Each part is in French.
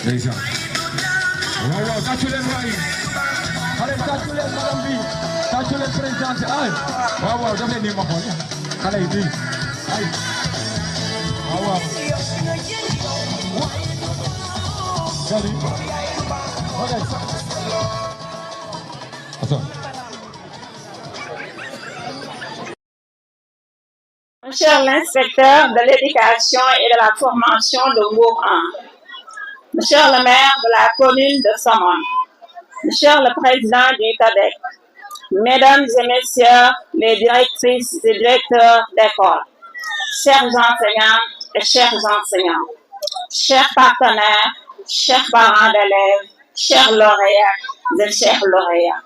Déjà. Wow, tâchez les Ibrahim. Allez, tâchez les Madame B. Tâchez les présidents. Aïe. Wow, j'avais dit ma folie. Allez, dis. Aïe. Wow. Salut. Ok. Attends. Monsieur l'inspecteur de l'éducation et de la formation de Mour 1, Monsieur le maire de la commune de Somone, Monsieur le président du CADEC, Mesdames et Messieurs les directrices et directeurs d'école, chers enseignants et chers enseignants, chers partenaires, chers parents d'élèves, chers lauréats et chers lauréats,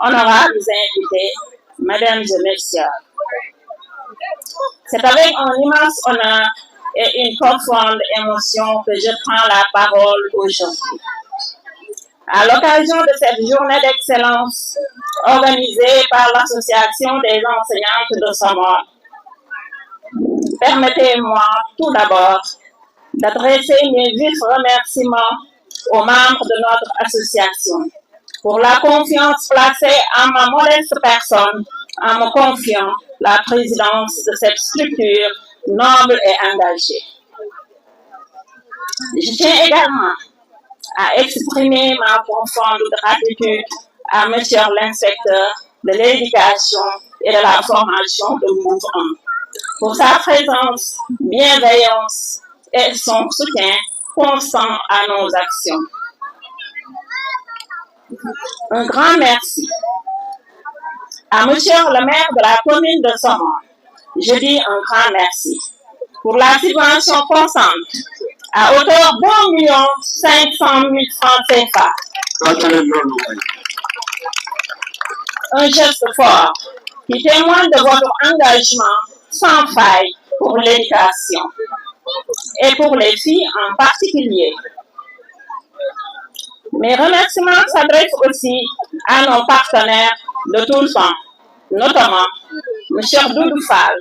honorables invités, Mesdames et Messieurs. C'est avec un immense honneur et une profonde émotion que je prends la parole aujourd'hui. À l'occasion de cette journée d'excellence organisée par l'Association des enseignantes de Somone, permettez-moi tout d'abord d'adresser mes vifs remerciements aux membres de notre association pour la confiance placée en ma modeste personne en me confiant la présidence de cette structure noble et engagée. Je tiens également à exprimer ma profonde gratitude à Monsieur l'inspecteur de l'éducation et de la formation de Mour 1 pour sa présence, bienveillance et son soutien constant à nos actions. Un grand merci à Monsieur le maire de la commune de Somone. Je dis un grand merci pour la subvention constante à hauteur d'1,5 million francs CFA. Un geste fort qui témoigne de votre engagement sans faille pour l'éducation et pour les filles en particulier. Mes remerciements s'adressent aussi à nos partenaires de tout le temps, notamment M. Doudou Fall,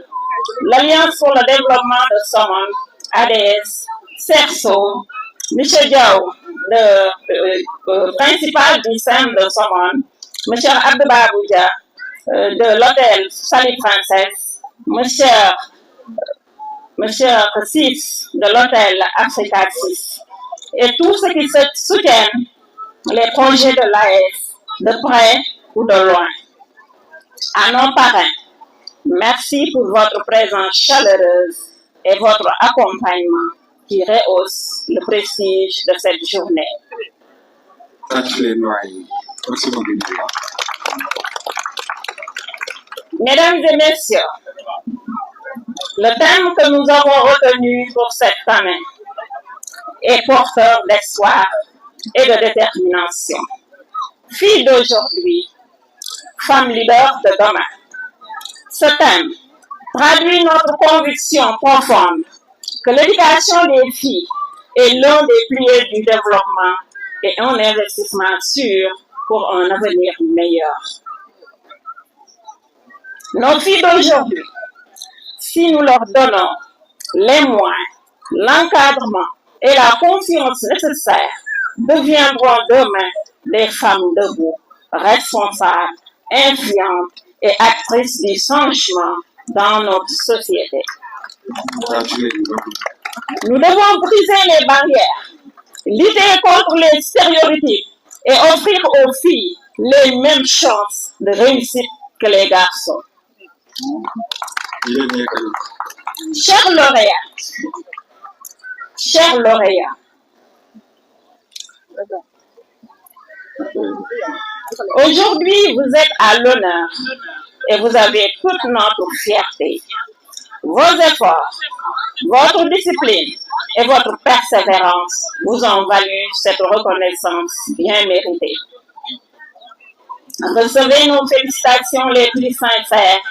l'Alliance pour le développement de Somone, ADS, CERSO, M. Diao, le principal du SEM de Somone, M. Abdouba Boudia, de l'hôtel Salie Princesse, M. Sif de l'hôtel Africa 6, et tous ceux qui soutiennent les projets de l'AS, de près ou de loin. À nos parrains, merci pour votre présence chaleureuse et votre accompagnement qui rehausse le prestige de cette journée. Mesdames et messieurs, le thème que nous avons retenu pour cette année est porteur d'espoir et de détermination. Fille d'aujourd'hui, femme leader de demain. Ce thème traduit notre conviction profonde que l'éducation des filles est l'un des piliers du développement et un investissement sûr pour un avenir meilleur. Nos filles d'aujourd'hui, si nous leur donnons les moyens, l'encadrement et la confiance nécessaires, deviendront demain des femmes debout, responsables, influentes et actrices du changement dans notre société. Nous devons briser les barrières, lutter contre les stéréotypes et offrir aux filles les mêmes chances de réussite que les garçons. Chers lauréats, aujourd'hui vous êtes à l'honneur et vous avez toute notre fierté. Vos efforts, votre discipline et votre persévérance vous ont valu cette reconnaissance bien méritée. Recevez nos félicitations les plus sincères.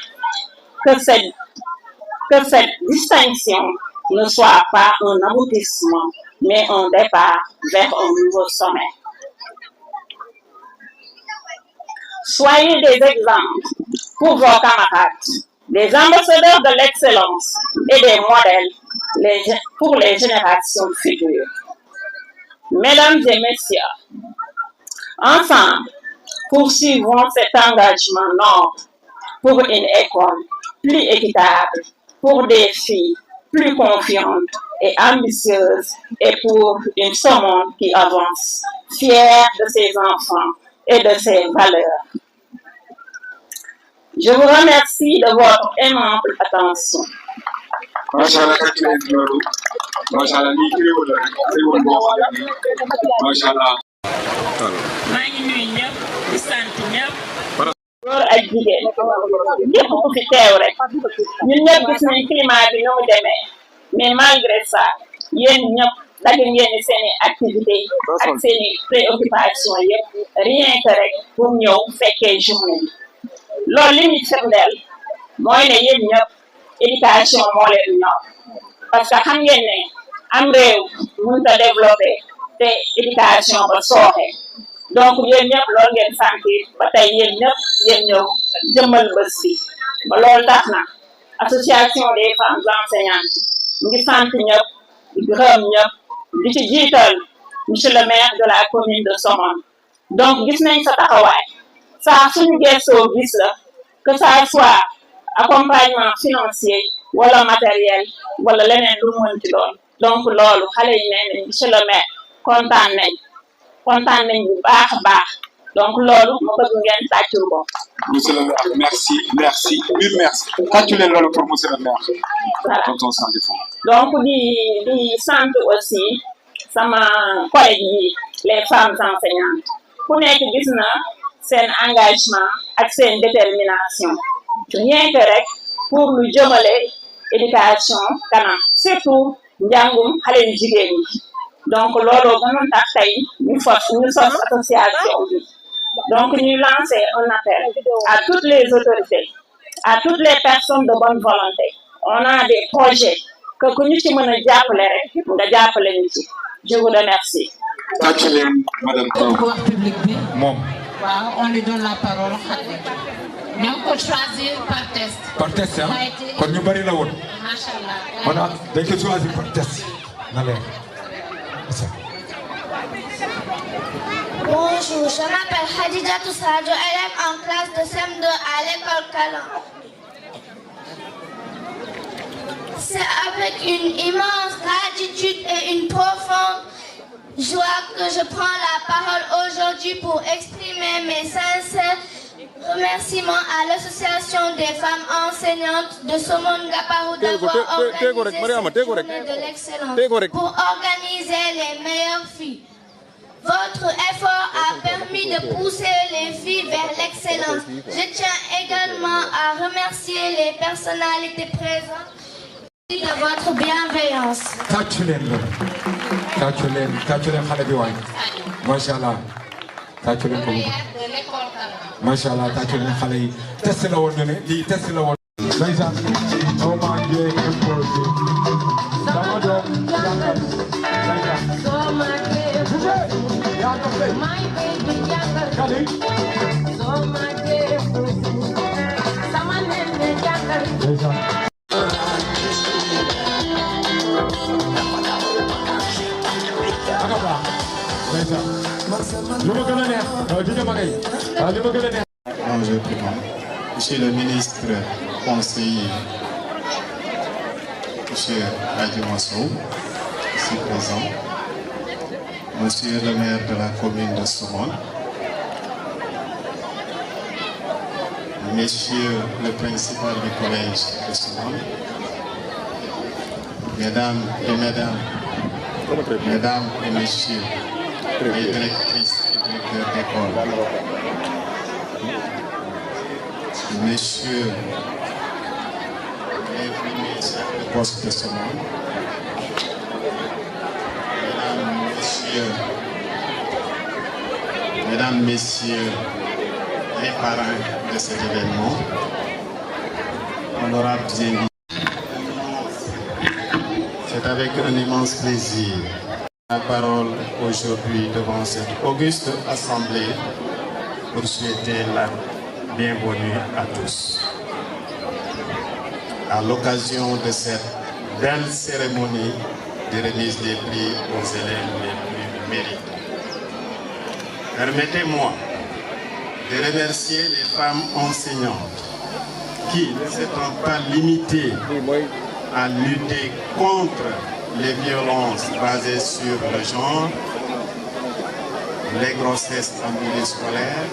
Que cette distinction ne soit pas un aboutissement, mais un départ vers un nouveau sommet. Soyez des exemples pour vos camarades, des ambassadeurs de l'excellence et des modèles pour les générations futures. Mesdames et messieurs, ensemble, poursuivons cet engagement noble pour une école plus équitable, pour des filles plus confiantes et ambitieuses et pour une Somone qui avance, fière de ses enfants et de ses valeurs. Je vous remercie de votre aimable attention. góor ak jigéen ñëpp ku fi teew rek ñun ñëpp gis nañ climat bi nu mu demee mais malgré ça yéen ñëpp dagg ngeen seeni activité ak seeni préoccupation yëpp rien que rek pour ñëw fekkee journée bi loolu li ñu firndeel mooy ne yéen ñëpp éducation moo leen ñor parce que xam ngeen ne am réew mënut a développé te éducation ba sooxe donc yéen ñëpp loolu ngeen sentir ba tey yéen ñëpp ngeen ñëw jëmmal bés bi ba loolu tax na association des femmes enseignantes mu ngi sant ñëpp di gërëm ñëpp di ci jiital monsieur le maire de la commune de Somone donc gis nañ sa taxawaay saa suñu gëstoo gis la que ça soit accompagnement financier wala matériel wala leneen lu mu mënti doon donc loolu xale yi nee nañ monsieur le maire kontaan nañ bu baax a baax donc loolu ma bëgg ngeen tàccul ko. Monsieur le maire, merci, mille merci. Tàccu leen loolu pour monsieur le maire. Voilà. Tonton Sandifou. donc di sant aussi sama collègues yi les femmes enseignantes ku nekk gis na seen engagement ak seen détermination rien que rek pour lu jëmale éducation kanam surtout njàngum xale yu jigéen ñi donc loolu gënoon tax tey ñu sos association bi donc ñuy lancer un appel à toutes les autorités à toutes les personnes de bonne volonté on a des projets que ku ñu ci mën a jàppale rek nga jàppale ñu ci je vous remercie. Tàccu leen madame moom. waaw on lui donne la parole mais on peut choisir par test. Par test ah kon ñu bari la woon. Macha Allah. Voilà dañ ko choisir par test na leer. Bonjour, je m'appelle Khadija Toussadio, élève en classe de CM2 à l'école Calan. C'est avec une immense gratitude et une profonde joie que je prends la parole aujourd'hui pour exprimer mes sincères remerciements à l'association des femmes enseignantes de Somone Ngaparou d'avoir organisé cette journée de l'excellence pour organiser les meilleures filles. Votre effort a permis de pousser les filles vers l'excellence. Je tiens également à remercier les personnalités présentes de votre bienveillance. Tàccu leen loolu. Tàccu leen xale bi waay. Macha Allah. Tàccu leen ko. Macha Allah tàccu leen xale yi. Test la woon ne lii test la woon. Ndeysaan. Aw maa ngi imposé. Sama doom jàngal. Monsieur le ministre conseiller, monsieur Adjuma Sow, ici présent, monsieur le maire de la commune de Somone, monsieur le principal du collège de Somone, mesdames et messieurs, les directrices et directeurs d'école, messieurs les premiers chefs de poste de Somone, mesdames, messieurs, les parrains de cet événement, honorables invités, c'est avec un immense plaisir la parole aujourd'hui devant cette auguste assemblée pour souhaiter la bienvenue à tous. À l'occasion de cette belle cérémonie de remise des prix aux élèves les plus mérite. Permettez-moi de remercier les femmes enseignantes qui, ne s'étant pas limitées à lutter contre les violences basées sur le genre, les grossesses en milieu scolaire,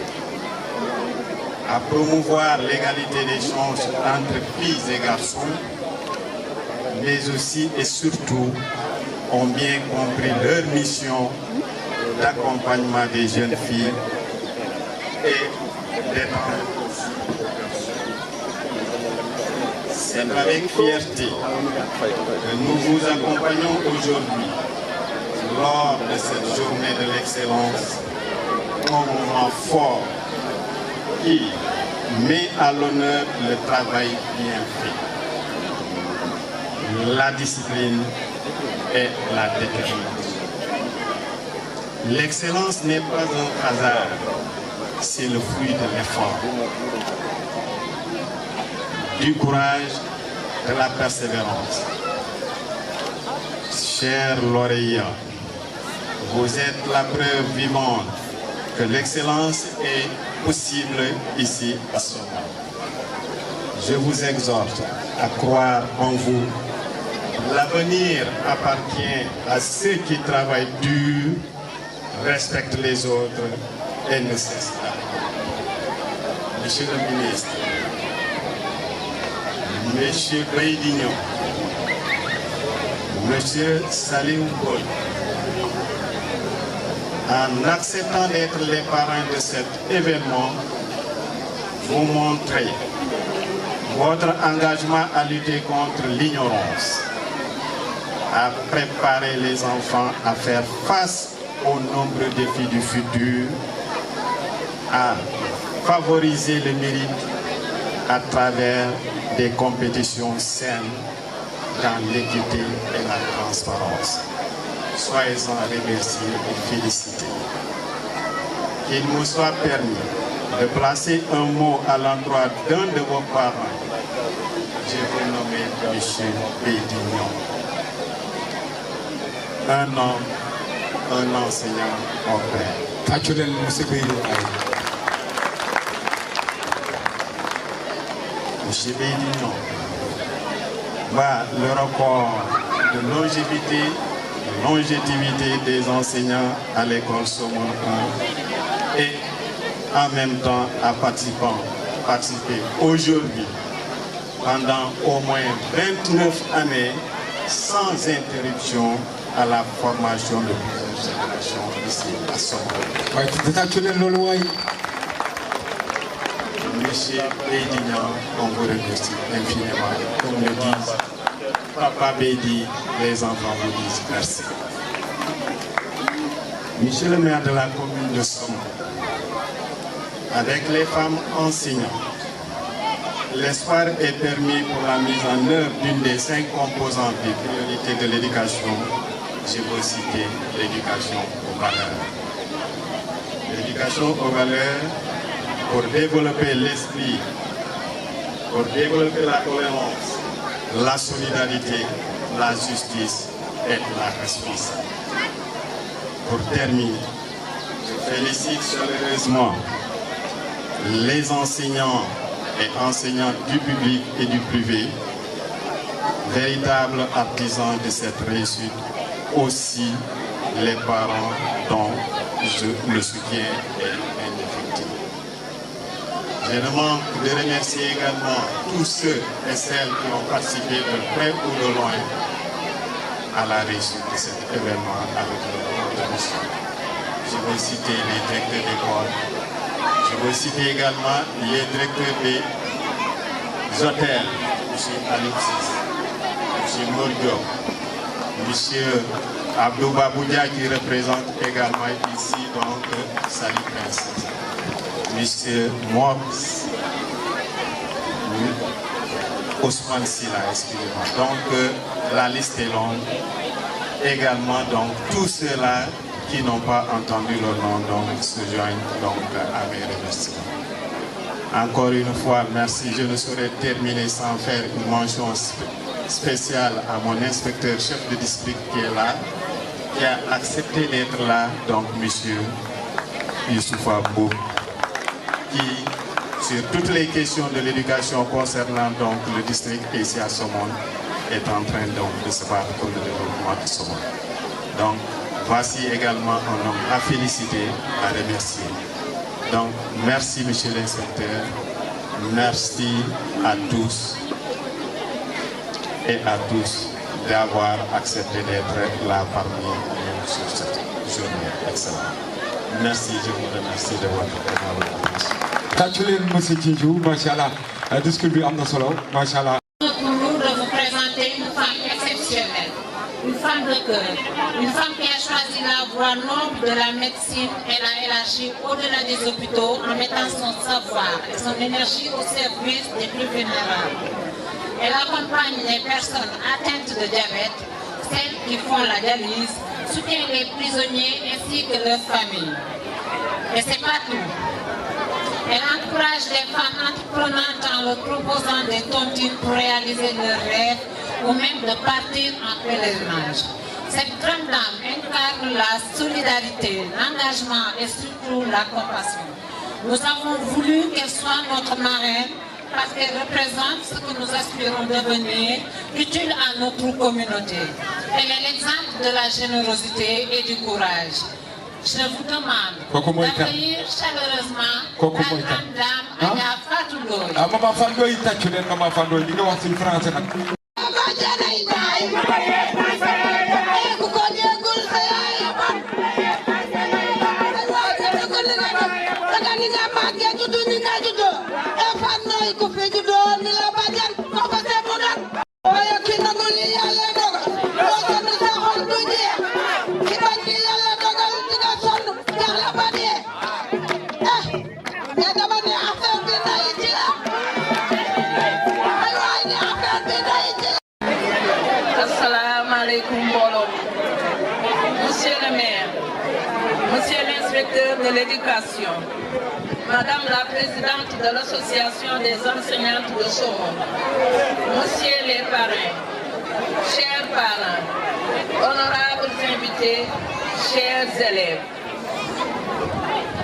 à promouvoir l'égalité des chances entre filles et garçons, mais aussi et surtout ont bien compris leur mission d'accompagnement des jeunes filles et d'être. C'est avec fierté que nous vous accompagnons aujourd'hui lors de cette journée de l'excellence, un moment fort qui met à l'honneur le travail bien fait, la discipline et la détermination. L'excellence n'est pas un hasard, c'est le fruit de l'effort, du courage, de la persévérance. Chers lauréats, vous êtes la preuve vivante que l'excellence est possible ici à Somone. Je vous exhorte à croire en vous. L'avenir appartient à ceux qui travaillent dur, respectent les autres et ne cessent pas. Monsieur le ministre, Monsieur Beydignon, Monsieur Saliou Boy, en acceptant d'être les parrains de cet événement, vous montrez votre engagement à lutter contre l'ignorance, à préparer les enfants à faire face aux nombreux défis du futur, à favoriser le mérite à travers des compétitions saines dans l'équité et la transparence. Soyez-en remerciés et félicités. Qu'il nous soit permis de placer un mot à l'endroit d'un de vos parents. Je vais nommer M. Beydignon. Un homme, un enseignant, un père. M. Beydignon bat le record de longévité des enseignants à l'école Somone 1 et en même temps à participer aujourd'hui pendant au moins 29 années sans interruption à la formation de plusieurs générations ici à Somone. Monsieur Beydignon, on vous remercie infiniment. Comme le disent Papa Beydi, les enfants vous disent merci. Monsieur le maire de la commune de Somone, avec les femmes enseignantes, l'espoir est permis pour la mise en œuvre d'une des 5 composantes des priorités de l'éducation. Je veux citer l'éducation aux valeurs. L'éducation aux valeurs pour développer l'esprit, pour développer la tolérance, la solidarité, la justice et la responsabilité. Pour terminer, je félicite chaleureusement les enseignants et enseignantes du public et du privé, véritables artisans de cette réussite, aussi les parents dont le soutien est indéfectible. Je ne manque de remercier également tous ceux et celles qui ont participé de près ou de loin à la réussite de cet événement avec le mission. Je veux citer les directeurs d'école. Je veux citer également les directeurs des hôtels, M. Alexis, M. Mordio, M. Abdou Baboudia qui représente également ici donc Sali Princesse, M. Morbs, Ousmane Silla, excusez-moi. Donc la liste est longue. Également donc tous ceux-là qui n'ont pas entendu le nom donc se joignent donc à mes remerciements. Encore une fois, merci. Je ne saurais terminer sans faire une mention spéciale à mon inspecteur chef de district qui est là, qui a accepté d'être là, donc monsieur Youssoufa Bou, qui, sur toutes les questions de l'éducation concernant donc le district ici à Somone, est en train donc de se battre pour le développement de Somone. Donc, voici également un homme à féliciter, à remercier. Donc, merci monsieur l'inspecteur, merci à tous et à tous d'avoir accepté d'être là parmi nous sur cette journée excellente. Merci, je vous remercie de votre collaboration. Tatulen monsieur Tidjou, machallah, discours bi amna solo, machallah. Pour nous de vous présenter une femme exceptionnelle, une femme de cœur, une femme qui a choisi la voie noble de la médecine et l'a élargie au-delà des hôpitaux en mettant son savoir et son énergie au service des plus vulnérables. Elle accompagne les personnes atteintes de diabète, celles qui font la dialyse, soutient les prisonniers ainsi que leurs familles. Et c'est pas tout. Elle encourage les femmes entreprenantes en leur proposant des tontines pour réaliser leurs rêves ou même de partir en pèlerinage. Cette grande dame incarne la solidarité, l'engagement et surtout la compassion. Nous avons voulu qu'elle soit notre marraine parce qu'elle représente ce que nous aspirons devenir, utile à notre communauté. Elle est l'exemple de la générosité et du courage. Je vous demande d'accueillir chaleureusement la grande dame Aya Fatou Ndoye. Maman Fatou Ndoye, tatulen Maman Fatou Ndoye, li nga wax ci français nak. Monsieur le maire, monsieur l'inspecteur de l'éducation, madame la présidente de l'association des enseignantes de Somone, monsieur les parrains, chers parents, honorables invités, chers élèves,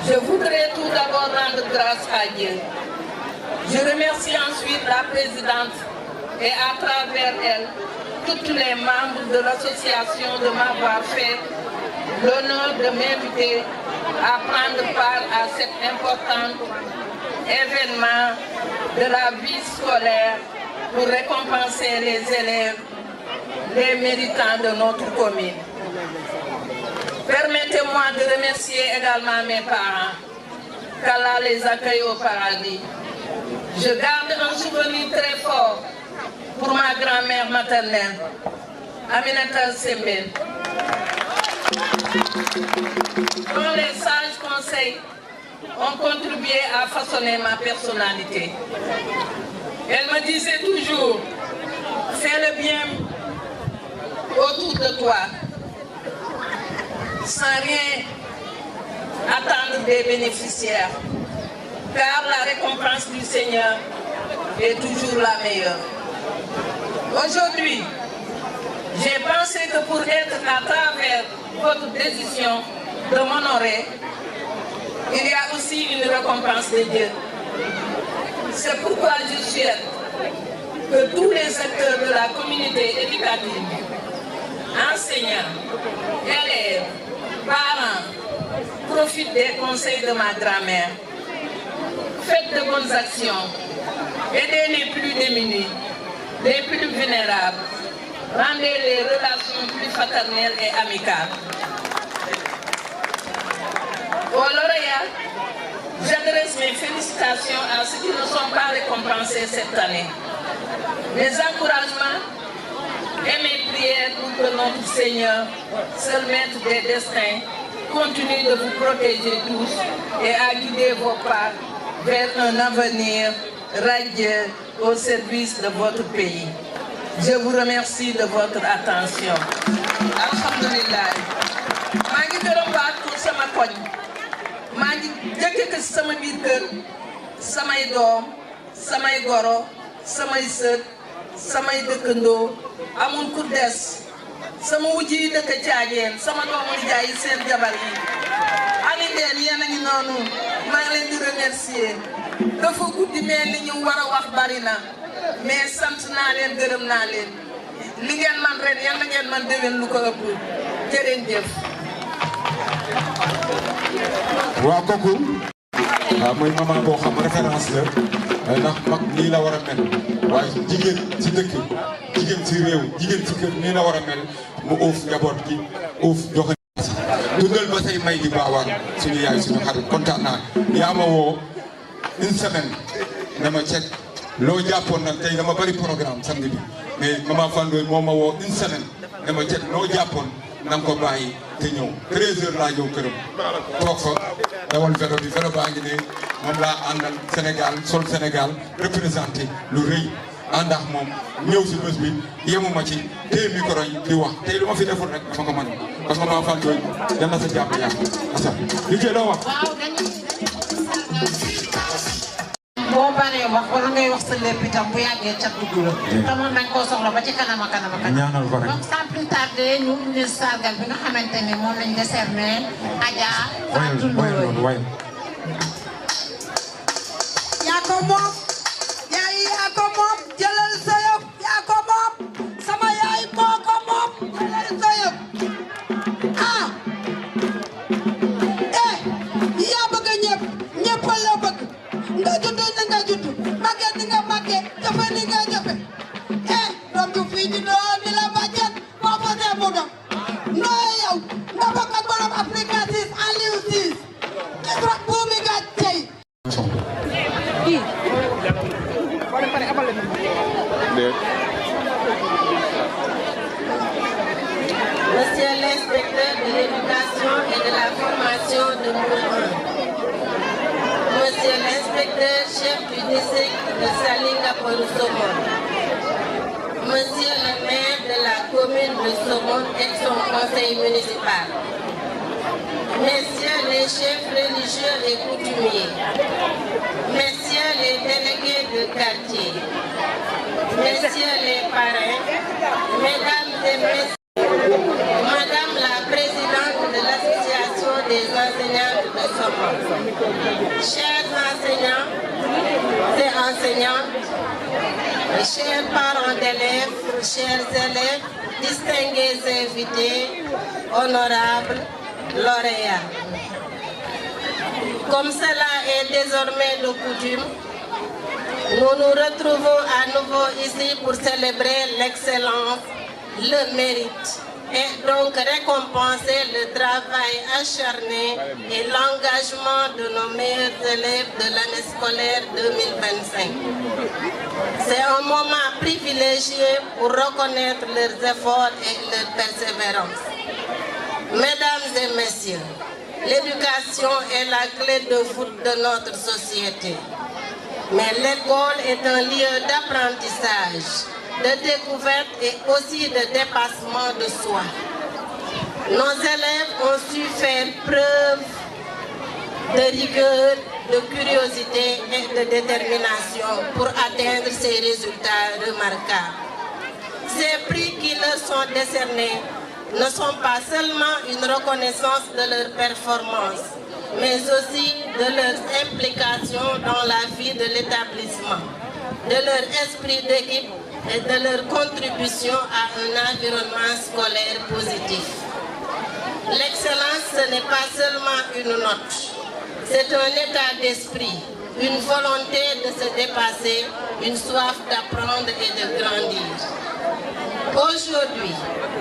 je voudrais tout d'abord rendre grâce à Dieu. Je remercie ensuite la présidente et à travers elle, tous les membres de l'association de m'avoir fait l'honneur de m'inviter à prendre part à cet important événement de la vie scolaire pour récompenser les élèves, les méritants de notre commune. Permettez-moi de remercier également mes parents, qu'Allah les accueille au paradis. Je garde un souvenir très fort pour ma grand-mère maternelle, Aminata Sembène, dont les sages conseils ont contribué à façonner ma personnalité. Elle me disait toujours, fais le bien autour de toi, sans rien attendre des bénéficiaires, car la récompense du Seigneur est toujours la meilleure. Aujourd'hui, j'ai pensé que pour être à travers votre décision de m'honorer, il y a aussi une récompense de Dieu. C'est pourquoi je souhaite que tous les acteurs de la communauté éducative, enseignants, élèves, parents, profitent des conseils de ma grand-mère. Faites de bonnes actions, aidez les plus démunis, les plus vulnérables, rendez les relations plus fraternelles et amicales. Aux lauréats, j'adresse mes félicitations à ceux qui ne sont pas récompensés cette année. Mes encouragements et mes prières pour que notre Seigneur, seul maître des destins, continue de vous protéger tous et à guider vos pas vers un avenir radieux au service de votre pays. Je vous remercie de votre attention. Alhamdulillah. maa ngi gërëm baat pour sama koñ maa ngi jëkke ko sama biir kër samay doom samay goro samay sët samay dëkkandoo amul ku des sama wujj yi dëkk Caageen sama doomu nijaay yi seen jabar yi Alindeen yéen a ngi noonu maa ngi leen di remercier dafa guddi mais li ñu war a wax bari na mais sant naa leen gërëm naa leen li ngeen man ren yal na ngeen man déwén lu ko ëpp jëreen jëf. waaw kooku mooy maman boo xam référence la ndax mag nii la war a mel waaye jigéen ci dëkk jigéen ci réew jigéen ci kër nii la war a mel mu uuf njaboot gi uuf joxe si dundal ba say may di baawaan suñu yaay suñu xarit kontaan naa yaa ma woo une semaine dama ceeg loo jàppoon nag tey dama bari programme samedi bi mais maman Fandoy moo ma woo une semaine dama ceeg loo jàppoon na nga ko bàyyi te ñëw 13h laa ñëw këram toog fa dawal vélo bi vélo baa ngi ne moom laa àndal Sénégal sol Sénégal représenté lu rëy àndax moom ñëw si bés bi yemuma ci téye micro yi di wax tey lu ma fi deful rek dama ko mën parce que maman Fandoy yal na sa jàmm yàqu asa liggéey loo wax. boo baree wax wala ngay wax sa lépp itam bu yàggee cat dugg la. te mën nañ koo soxla ba ci kanam a kanam a kanam. ñaanal ko rek donc sans plus tarder ñu indi sargal bi nga xamante ni moom lañ décerné Adja Fatou Ndoye. yaa ko moom yaay yaa ko moom jëlal sa yëf yaa ko moom sama yaay moo ko moom jëlal sa yëf ah yaa bëgg ñëpp ñëpp la bëgg nga judd ni nga judd màgget ni nga màgget jafe ni nga jafe doom ju fii di doo di la màgget moo fa see mu doon noo yow nga bokk ak borom Africa 6 Aliou 6 gis rek buumi nga tey Monsieur l'inspecteur de l'éducation et de la formation de Mbour 1, Monsieur l'inspecteur chef du district de Saly-Ngaparou-Somone, Monsieur le maire de la commune de Somone et son conseil municipal, Messieurs les chefs religieux et coutumiers, Messieurs les délégués de quartier, Messieurs les parrains, Mesdames et Messieurs, Madame la présidente de l'association des enseignantes de Somone, chers enseignants et enseignantes, chers parents d'élèves, chers élèves, distingués invités, honorables lauréats. Comme cela est désormais de coutume, nous nous retrouvons à nouveau ici pour célébrer l'excellence, le mérite et donc récompenser le travail acharné et l'engagement de nos meilleurs élèves de l'année scolaire 2025. C'est un moment privilégié pour reconnaître leurs efforts et leur persévérance. Mesdames et messieurs, l'éducation est la clé de voûte de notre société. Mais l'école est un lieu d'apprentissage, de découverte et aussi de dépassement de soi. Nos élèves ont su faire preuve de rigueur, de curiosité et de détermination pour atteindre ces résultats remarquables. Ces prix qui leur sont décernés ne sont pas seulement une reconnaissance de leur performance, mais aussi de leur implication dans la vie de l'établissement, de leur esprit d'équipe et de leur contribution à un environnement scolaire positif. L'excellence, ce n'est pas seulement une note, c'est un état d'esprit, une volonté de se dépasser, une soif d'apprendre et de grandir. Aujourd'hui,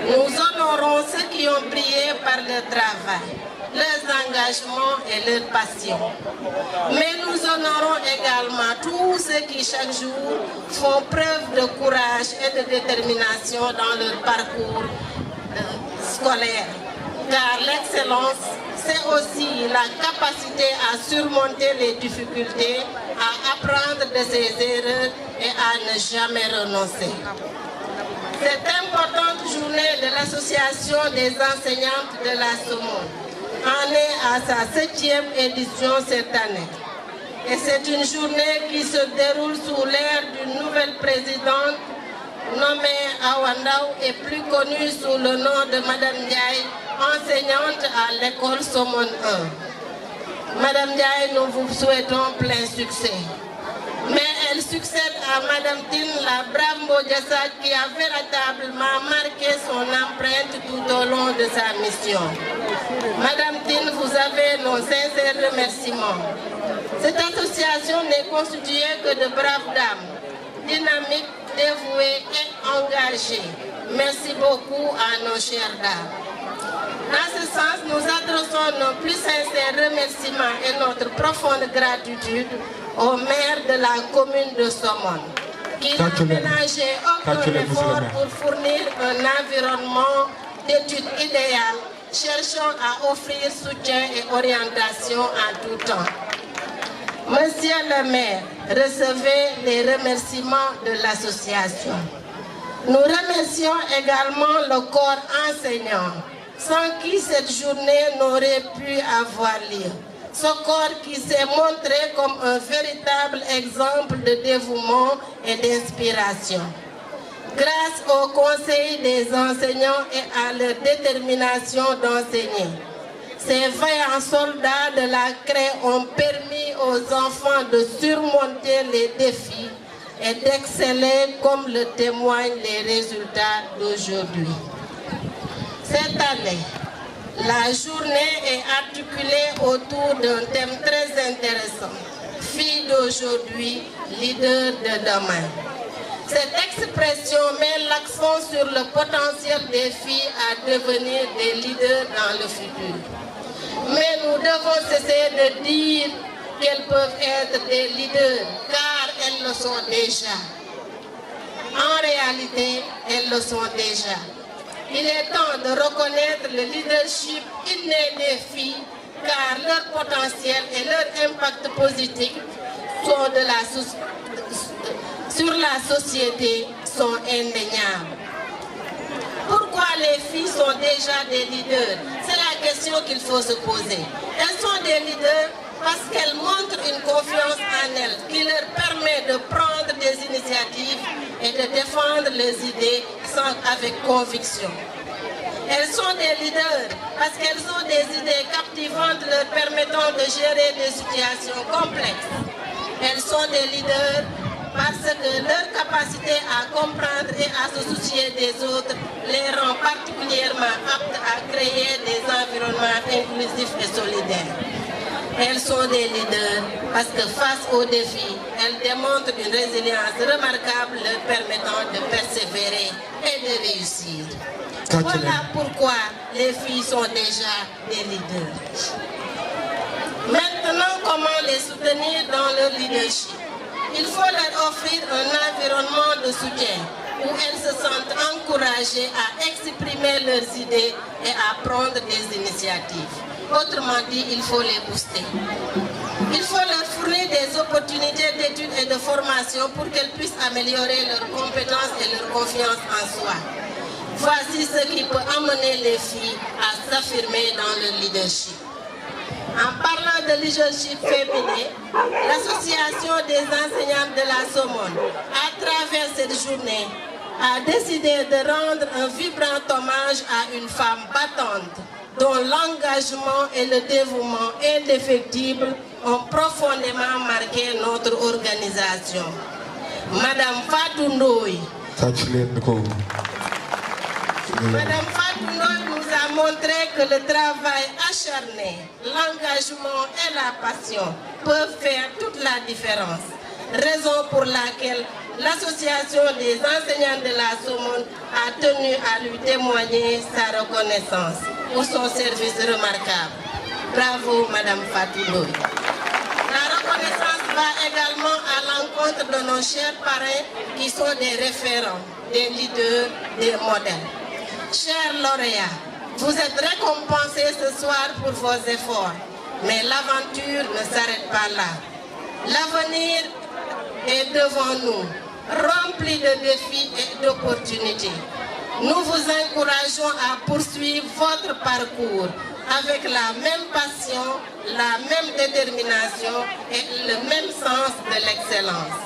nous honorons ceux qui ont brillé par leur travail, leurs engagements et leur passion. Mais nous honorons également tous ceux qui chaque jour font preuve de courage et de détermination dans leur parcours scolaire. Car l'excellence, c'est aussi la capacité à surmonter les difficultés, à apprendre de ses erreurs et à ne jamais renoncer. Cette importante journée de l'Association des enseignantes de la Somone en est à sa 7e édition cette année. Et c'est une journée qui se déroule sous l'ère d'une nouvelle présidente nommée Awandaou, est plus connue sous le nom de Madame Ndiaye, enseignante à l'école Somone 1. Madame Ndiaye, nous vous souhaitons plein succès. Mais elle succède à Madame Tin, la brave Mbodiassa, qui a véritablement marqué son empreinte tout au long de sa mission. Madame Tin, vous avez nos sincères remerciements. Cette association n'est constituée que de braves dames, dynamiques, dévouées et engagées. Merci beaucoup à nos chères dames. Dans ce sens, nous adressons nos plus sincères remerciements et notre profonde gratitude au maire de la commune de Somone, qui n'a ménagé aucun effort pour fournir un environnement d'études idéal, cherchant à offrir soutien et orientation en tout temps. Monsieur le maire, recevez les remerciements de l'association. Nous remercions également le corps enseignant, sans qui cette journée n'aurait pu avoir lieu. Ce corps qui s'est montré comme un véritable exemple de dévouement et d'inspiration. Grâce au conseil des enseignants et à leur détermination d'enseigner, ces vaillants soldats de la craie ont permis aux enfants de surmonter les défis et d'exceller comme le témoignent les résultats d'aujourd'hui. Cette année, la journée est articulée autour d'un thème très intéressant. Filles d'aujourd'hui, leaders de demain. Cette expression met l'accent sur le potentiel des filles à devenir des leaders dans le futur. Mais nous devons cesser de dire qu'elles peuvent être des leaders, car elles le sont déjà. En réalité, elles le sont déjà. Il est temps de reconnaître le leadership inné des filles, car leur potentiel et leur impact positif sur la société sont indéniables. Pourquoi les filles sont déjà des leaders? C'est la question qu'il faut se poser. Elles sont des leaders parce qu'elles montrent une confiance en elles qui leur permet de prendre des initiatives et de défendre leurs idées avec conviction. Elles sont des leaders parce qu'elles ont des idées captivantes leur permettant de gérer des situations complexes. Elles sont des leaders parce que leur capacité à comprendre et à se soucier des autres les rend particulièrement aptes à créer des environnements inclusifs et solidaires. Elles sont des leaders parce que face aux défis, elles démontrent une résilience remarquable leur permettant de persévérer et de réussir. Voilà pourquoi les filles sont déjà des leaders. Maintenant, comment les soutenir dans leur leadership? Il faut leur offrir un environnement de soutien où elles se sentent encouragées à exprimer leurs idées et à prendre des initiatives. Autrement dit, il faut les booster. Il faut leur fournir des opportunités d'études et de formation pour qu'elles puissent améliorer leurs compétences et leur confiance en soi. Voici ce qui peut amener les filles à s'affirmer dans le leadership. En parlant de leadership féminin, l'association des enseignantes de la Somone, à travers cette journée, a décidé de rendre un vibrant hommage à une femme battante, dont l'engagement et le dévouement indéfectible ont profondément marqué notre organisation. Madame Fatou Ndoye. Madame Fatou Ndoye nous a montré que le travail acharné, l'engagement et la passion peuvent faire toute la différence. Raison pour laquelle l'association des enseignants de la Somone a tenu à lui témoigner sa reconnaissance pour son service remarquable. Bravo, Madame Fatou Ndoye. La reconnaissance va également à l'encontre de nos chers parrains qui sont des référents, des leaders, des modèles. Chers lauréats, vous êtes récompensés ce soir pour vos efforts, mais l'aventure ne s'arrête pas là. L'avenir est devant nous, rempli de défis et d'opportunités. Nous vous encourageons à poursuivre votre parcours avec la même passion, la même détermination et le même sens de l'excellence.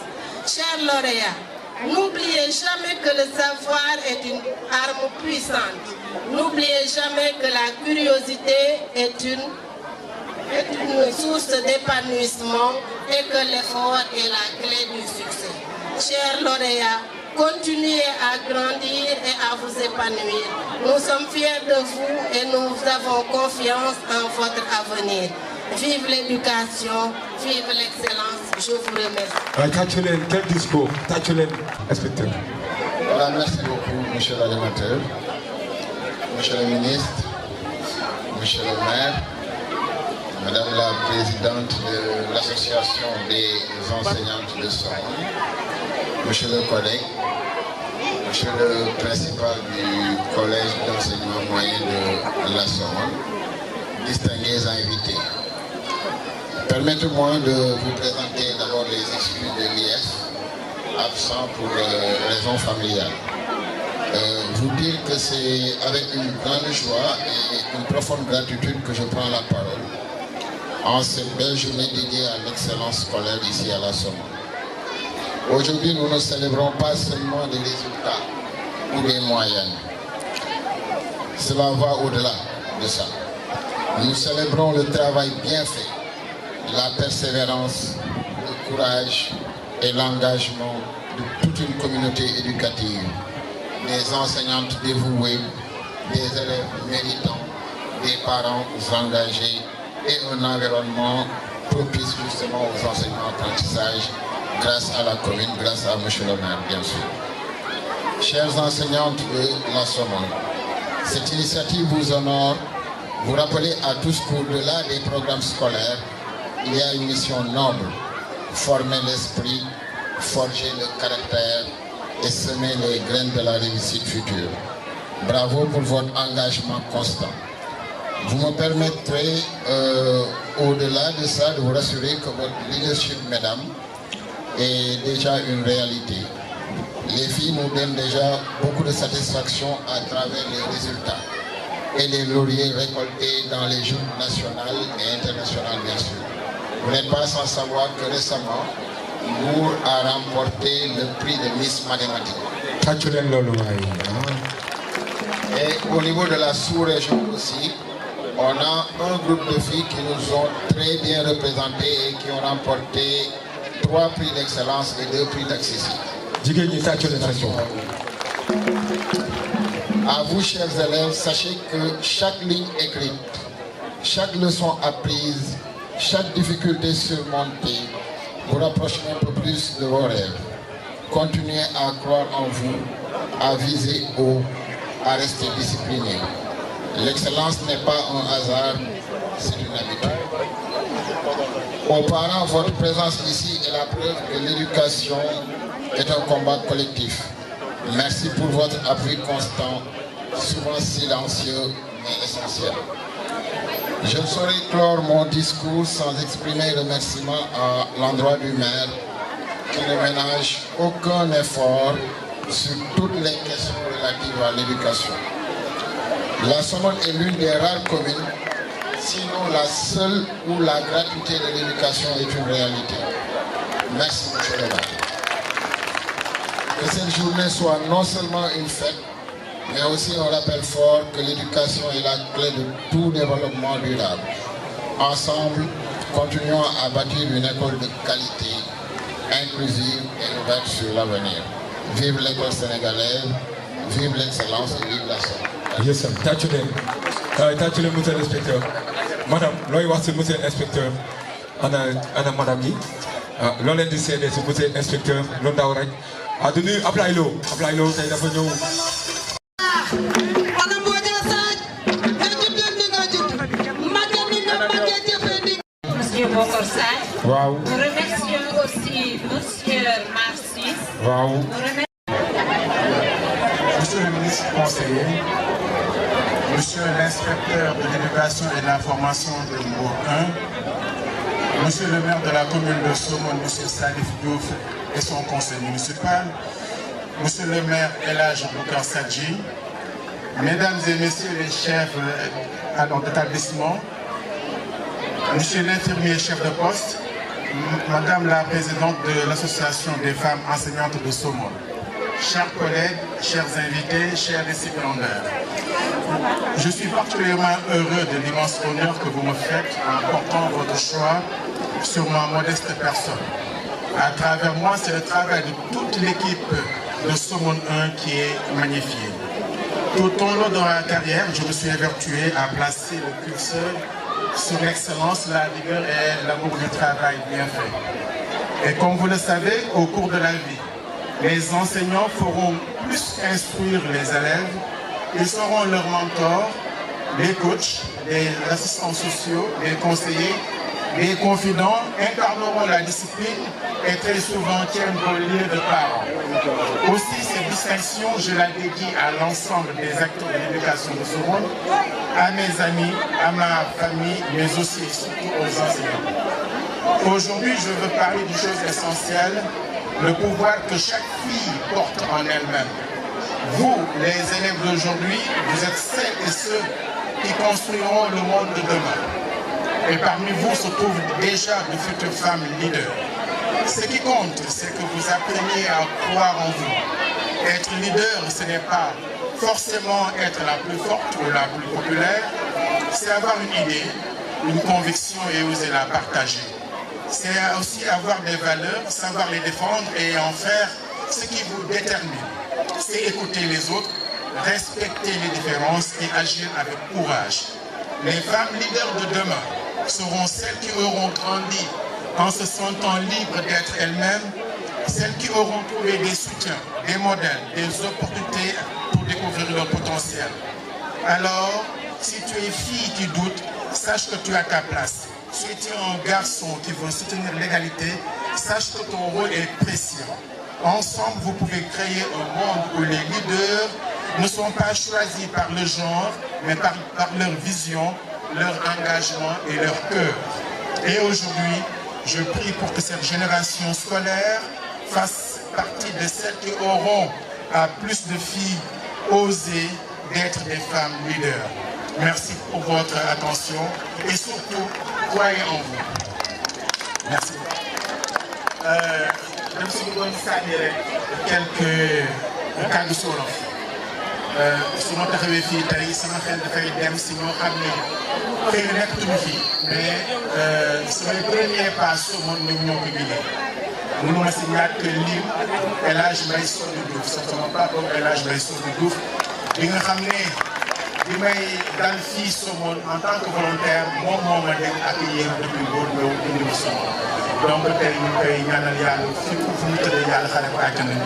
Chers lauréats, N'oubliez jamais que le savoir est une arme puissante. N'oubliez jamais que la curiosité est une source d'épanouissement et que l'effort est la clé du succès. Chers lauréats, continuez à grandir et à vous épanouir. Nous sommes fiers de vous et nous avons confiance en votre avenir. Vive l'éducation, vive l'excellence. Je vous remercie. Quel discours? Inspecteur. Voilà, merci beaucoup, monsieur l'animateur, monsieur le ministre, monsieur le maire, madame la présidente de l'association des enseignantes de Somone, monsieur le collègue, monsieur le principal du collège d'enseignement moyen de la Somone, distingués invités. Permettez-moi de vous présenter d'abord les excuses de l'IS, absent pour raisons familiales. Vous dire que c'est avec une grande joie et une profonde gratitude que je prends la parole en cette belle journée dédiée à l'excellence scolaire ici à la Somone. Aujourd'hui, nous ne célébrons pas seulement des résultats ou des moyennes. Cela va au-delà de ça. Nous célébrons le travail bien fait, la persévérance, le courage et l'engagement de toute une communauté éducative, des enseignantes dévouées, des élèves méritants, des parents engagés et un environnement propice justement aux enseignements-apprentissages grâce à la commune, grâce à M. le maire, bien sûr. Chères enseignantes de la Somone, cette initiative vous honore. Vous rappelez à tous qu'au-delà des programmes scolaires, il y a une mission noble, former l'esprit, forger le caractère et semer les graines de la réussite future. Bravo pour votre engagement constant. Vous me permettrez, au-delà de ça, de vous rassurer que votre leadership, mesdames, est déjà une réalité. Les filles nous donnent déjà beaucoup de satisfaction à travers les résultats et les lauriers récoltés dans les joutes nationales et internationales, bien sûr. Vous n'êtes pas sans savoir que récemment, Mour a remporté le prix de Miss Mathématiques. Et au niveau de la sous-région aussi, on a un groupe de filles qui nous ont très bien représentés et qui ont remporté 3 prix d'excellence et 2 prix d'accessibilité. À vous, chers élèves, sachez que chaque ligne écrite, chaque leçon apprise, chaque difficulté surmontée vous rapproche un peu plus de vos rêves. Continuez à croire en vous, à viser haut, à rester discipliné. L'excellence n'est pas un hasard, c'est une habitude. Aux parents, votre présence ici est la preuve que l'éducation est un combat collectif. Merci pour votre appui constant, souvent silencieux mais essentiel. Je ne saurais clore mon discours sans exprimer remerciement à l'endroit du maire qui ne ménage aucun effort sur toutes les questions relatives à l'éducation. La Somone est l'une des rares communes, sinon la seule où la gratuité de l'éducation est une réalité. Merci, monsieur le maire. Que cette journée soit non seulement une fête, mais aussi un rappel fort que l'éducation est la clé de tout développement durable. Ensemble, continuons à bâtir une école de qualité, inclusive et ouverte sur l'avenir. Vive l'école sénégalaise, vive l'excellence et vive la Somone. Yes, sir. Tâchez-le, monsieur l'inspecteur. Madame, monsieur l'inspecteur, madame yi. Loolu leen di seede si monsieur l'inspecteur loolu daw rek di nuyu Ablaye Lo tey dafa ñëw. Monsieur Bokar Sarr. Waaw. Nous remercions aussi monsieur Marcis. Waaw. Monsieur le ministre conseiller, monsieur l'inspecteur de l'éducation et de la formation de Mbour 1, monsieur le maire de la commune de Somone, monsieur Salif Diouf et son conseil municipal, monsieur le maire El Hadj Bokar Sadji, mesdames et messieurs les chefs d'établissement, monsieur l'infirmier chef de poste, Madame la présidente de l'association des femmes enseignantes de Somone, chers collègues, chers invités, chers récipiendaires, je suis particulièrement heureux de l'immense honneur que vous me faites en portant votre choix sur ma modeste personne. À travers moi, c'est le travail de toute l'équipe de Somone 1 qui est magnifié. Tout au long de ma carrière, je me suis évertué à placer le curseur sur l'excellence, la rigueur et l'amour du travail bien fait. Et comme vous le savez, au cours de la vie, les enseignants feront plus instruire les élèves, ils seront leurs mentors, les coachs, les assistants sociaux, les conseillers, les confidents, incarneront la discipline et très souvent tiendront lieu de parents. Aussi, cette distinction, je la dédie à l'ensemble des acteurs de l'éducation de ce monde, à mes amis, à ma famille, mais aussi et surtout aux enseignants. Aujourd'hui, je veux parler d'une chose essentielle, le pouvoir que chaque fille porte en elle-même. Vous, les élèves d'aujourd'hui, vous êtes celles et ceux qui construiront le monde de demain. Et parmi vous se trouvent déjà de futures femmes leaders. Ce qui compte, c'est que vous appreniez à croire en vous. Être leader, ce n'est pas forcément être la plus forte ou la plus populaire, c'est avoir une idée, une conviction et oser la partager. C'est aussi avoir des valeurs, savoir les défendre et en faire ce qui vous détermine. C'est écouter les autres, respecter les différences et agir avec courage. Les femmes leaders de demain seront celles qui auront grandi en se sentant libres d'être elles-mêmes, celles qui auront trouvé des soutiens, des modèles, des opportunités pour découvrir leur potentiel. Alors, si tu es fille qui doute, sache que tu as ta place. Si tu es un garçon qui veut soutenir l'égalité, sache que ton rôle est précieux. Ensemble, vous pouvez créer un monde où les leaders ne sont pas choisis par le genre, mais par leur vision, leur engagement et leur cœur. Et aujourd'hui, je prie pour que cette génération scolaire fasse partie de celles qui auront à plus de filles osé d'être des femmes leaders. Merci pour votre attention et surtout, croyez en vous. Merci. Je me suis dit quelques cas de Wolof. su ma taxawee fii tey sama xel dafay dem si ñoo xam ne xëy na nekkatuñu fii mais samay premier pas Somone ñoom ñoo ko liggéey mënuma si ñàkk lim El Hadj Mbaye Sow Diouf sama papa El Hadj Mbaye Sow Diouf bi nga xam ne bi may dal fii Somone en tant que volontaire moom moo ma dem accueillir depuis boobu ñëw indi ma Somone donc tey ñu koy ñaanal yàlla fi mu tëddee yàlla xale ko àjjana ñu